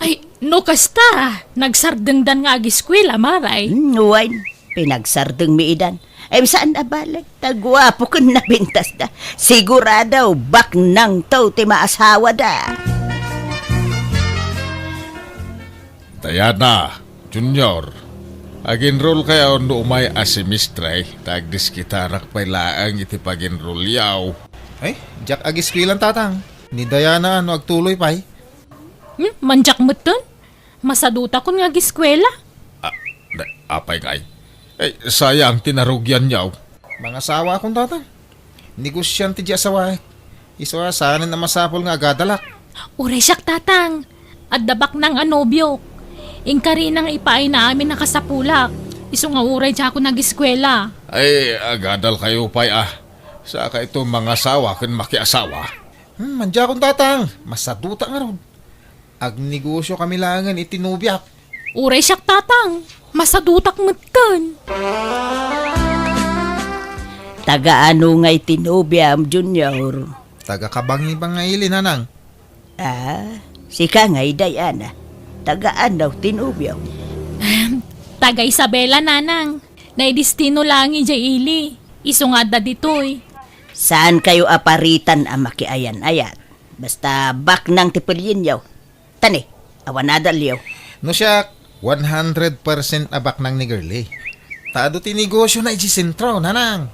Ay, no kasta. Nagsardengdan nga agiskwila, Maray. Nuwain, pinagsardeng miidan. Ay, saan na balik? Tagwapo ko na bintas da. Sigurado, bak nang to ti maasawa da. Diana, Junior,ag-enroll kayo no umay asemestre, tagdis kita rakpailaang iti pag-enroll yaw. ay, Jack agiskwilan tatang. Ni Diana ano agtuloy pay. Manjak mo ton? Masaduta ko nga agiskwela. Apay kay. Eh, sayang tinarugyan yaw. Mga asawa akong tatang. Negosyante di asawa. Iso sana na masapol nga agadalak. Uray siyak tatang. At dabak ng anobyo. Ingkari nang ipaay na amin nakasapulak. Iso nga uray siya ako nag-eskwela. Ay, agadal kayo pay Saka ito mga asawa kun makiasawa. Mandya akong tatang. Masaduta nga ron. Agnegosyo kami langan itinubyak. Uray siyak tatang. Masadutak mutkon. Taga-ano nga'y tinubiam, Junior? Taga-kabangi-bangaili nanang. Si ka nga'y Diana. Tagaan daw tinubiam. Taga Isabela nanang. Naidistino lang ija ili. Iso nga da ditoy. Saan kayo aparitan ang makiayan-ayat? Basta bak nang tipilyin yaw. Tani, awanadal yaw. No siya, 100% abak nang ni girly. Taado ti negosyo na iji sentro, nanang.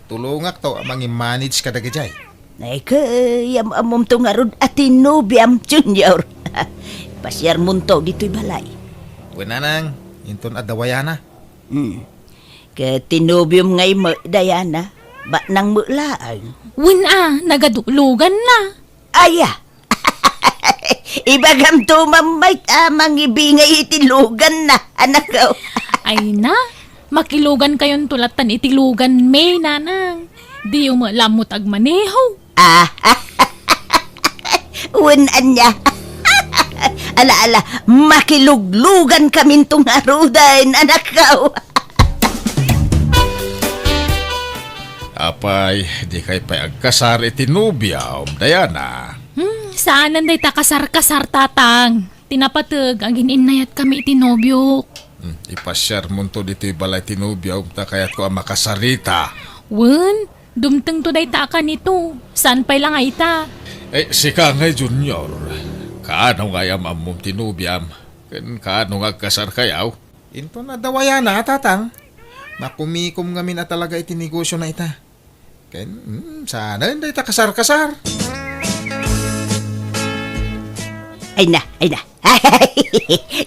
Tulungak to amang i-manage kadagajay. Ay kayam amom to nga rod Atinobiam Junior. Pasyar munto dito'y balay. Nanang, inton adawayana. Katinobium ngay mo, Diana. Ba nang mulaang? Nagadulugan na. Aya! Ibagam to mamay amang ibingay itilugan na, anak ko. Ay na, makilugan kayon tulatan itilugan may nanang. Di yung malamot agmaneho. Unan niya. Ala, makiluglugan kami itong arudan, anak ko. Apay, di kay payagkasar itinubya, Diana. Saanan day takasar-kasar tatang. Tinapatag ang gininayat kami itinobyo. Ipasyar mo to dito'y balay tinubya, ta kayat ko ang makasarita. Dumteng to day taka nito. Saan pa'y lang ay ta? Sika ngay Junior. Kaano nga yam among tinubyam? Kaano nga kasar kayaw? Into na dawayana, tatang. Makumikom nga min talaga itinegosyo na ita. Sana hindi ta kasar-kasar. Ay na.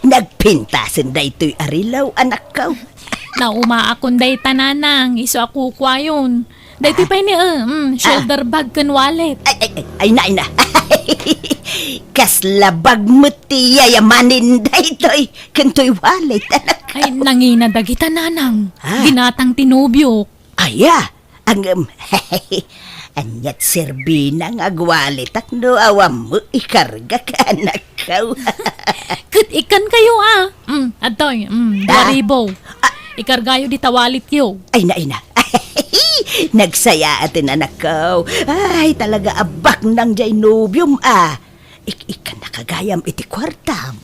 Nagpintasan da ito'y arilaw, anak ko. Naumaakon day tananang. Iso ako kwayon. Dahito pa ni shoulder bag kan wallet. Ay na. Kaslabag mo ti yayamanin da ito'y kanto'y wallet, anak ko. Ay, nanginadagi tananang. Ginatang tinubyo. Aya, anyat serbina nga agwalit ak no awam mo ikarga ka, anak ko. Kat ikan kayo Adoy, 2,000. Ikargayo di tawalit yo. Ay na. Nagsaya atin, anak ko. Ay, talaga abak ng Jainobium, Ikan nakagayam iti kwartam.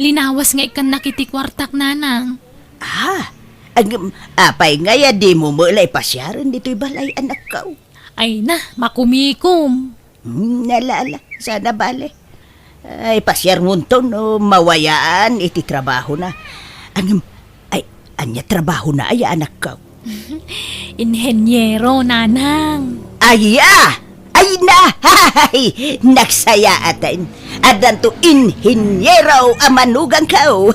Linawas nga ikan nakitikwartak nanang. Apay ngaya di mo mulay pasyaran dito'y balay, anak ko. Ay na, makumikom. Nalala, sana bale. Ay, pasyar mo to, no, mawayaan, iti trabaho na. Anya trabaho na, ay, anak ko. Inhenyero, nanang. Aya! Ay na! Hay! Nagsaya atin. Adan to inhinyero amanugang kao.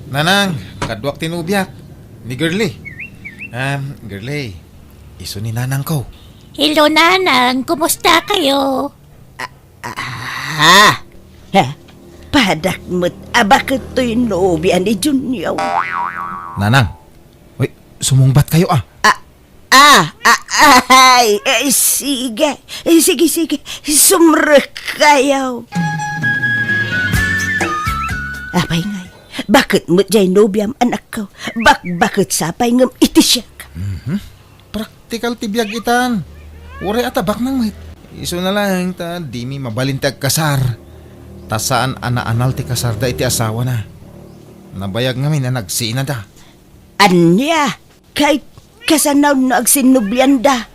Nanang, kadwak tinubyak. Ni Girly. Girly, iso ni nanang ko. Hello, nanang. Kumusta kayo? Padak mo't abakit to'y nobya ni Junior. Nanang, sumungbat kayo Sige. Sumrek kayo. Apay ngay, bakit mo't jay nobyam, anak ko? Bakit sapay ngam iti siya ka? Praktikal tibiyag itan. Uray atabak nang mahit. Iso na lang ta, di mi mabalintag kasar. Tasaan ana-anal ti kasar da iti asawa na. Nabayag ngamin na nagsina da. Anya, kahit kasanaw na agsinublian da.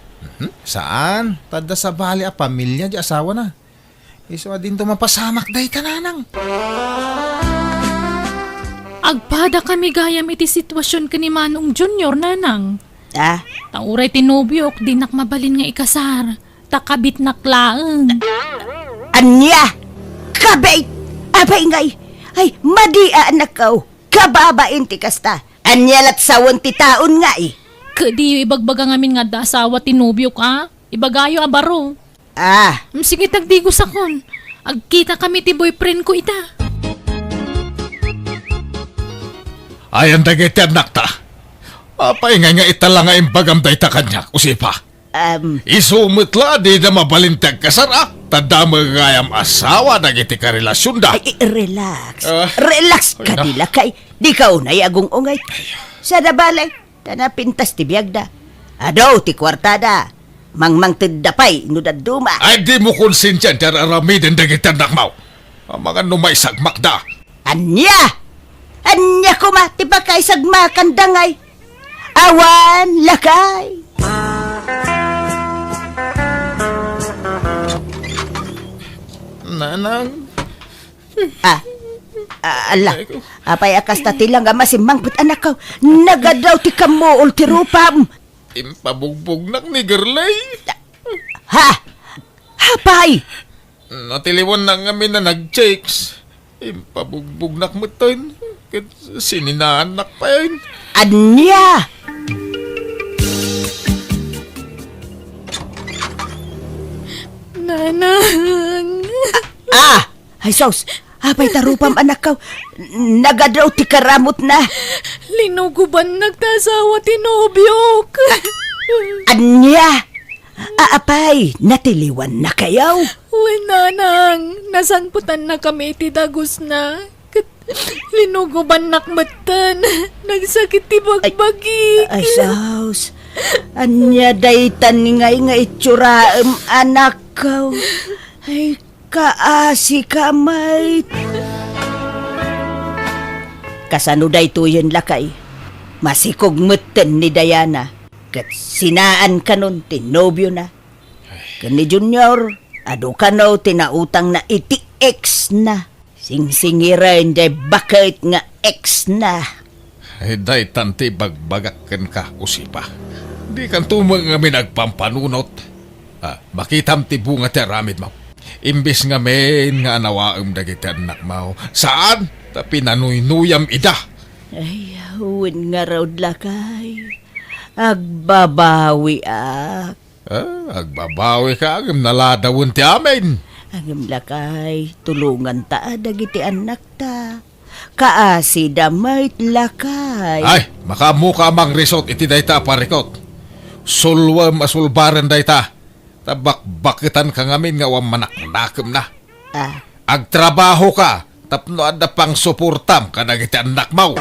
Saan? Tada sa bali a pamilya di asawa na. Iso din to mapasamak da itananang. Agpada kami gayam iti sitwasyon ka ni Manong Junior, nanang. Tauray tinubyok, di nakmabalin nga ikasar. Takabit naklaang. Anya, kabait! Abay ngay, ay madia anak ko. Kababain ti kasta. Anya lat sawon ti taon nga Kadi ibagbaga ngamin nga da asawa tinubyok Ibagayo abaro. Sige tagdigos akon. Agkita kami ti boyfriend ko ita. Ayan dagiti anak ta. Apay nga itala nga imbagam da ita kanya, usipa. Isumutla di na mabalintag kasara. Tada magayam asawa dagiti karelasyon da. Relax. Relax ka nila kay. Di ka unay agong ungay. Sa nabalay, tanapintas ti biyag da. Adaw ti kwartada. Mangmang tindapay, nudaduma. Ay di mo konsensya dyan aramidin dagiti anak mo. Ang mga numay sagmak da. Anya kuma, ti ba kay sagmakan dangay? Awan, lakay. Nanang. Ala, apay akas ta tila nga masimangbut anak ko. Nagadaw ti kamo ultirupam. Impabugbog nak ni Gerlay. Ha? Hapay! Natiliwan na nga na nag-checks. Impabugbog nak mo to. Sininaanak pa yun. Anya! Nanang. Ay sos, apay tarupam anak ko. Nagadaw ti karamot na. Linuguban nagtasawa tinobyok. Anya! Apay, natiliwan na kayaw. Uy, nanang. Nasanputan na kami iti dagos na. Linuguban nakmatan. Nagsakit ti bagbagi. Ay sos, anya daytan ngay nga itsuraem anak ko. Ay kaasi kamay. Kasano daytoyen lakay. Masikog meten ni Diana. Kat sinaan ka nun, tinobyo na. Kani Junior, ado ka no, tinautang na iti ex na. Sing-singiran day bakit nga ex na. Ay, day tanti bagbagakan ka, usipa. Di kan tumang nga nagpampanunot. Makitam ti bunga ti aramid mo. Imbis nga men nga anawaam dagiti anak mo. Saan? Ta pinanuynuyam ida. Ay, huwin nga raw lakay. Agbabawi ak. Agbabawi ka agam naladawon ti amin. Agam lakay, tulungan ta dagiti anak ta. Kaasi damay lakay. Ay, makamuka mang resort iti dayta parikot. Sulwam asulbaran dayta. Tabak-bakitan ka ngamin nga wam manak-nakem na. Agtrabaho ka, tapno adda pang suportam ka dagiti anak mo.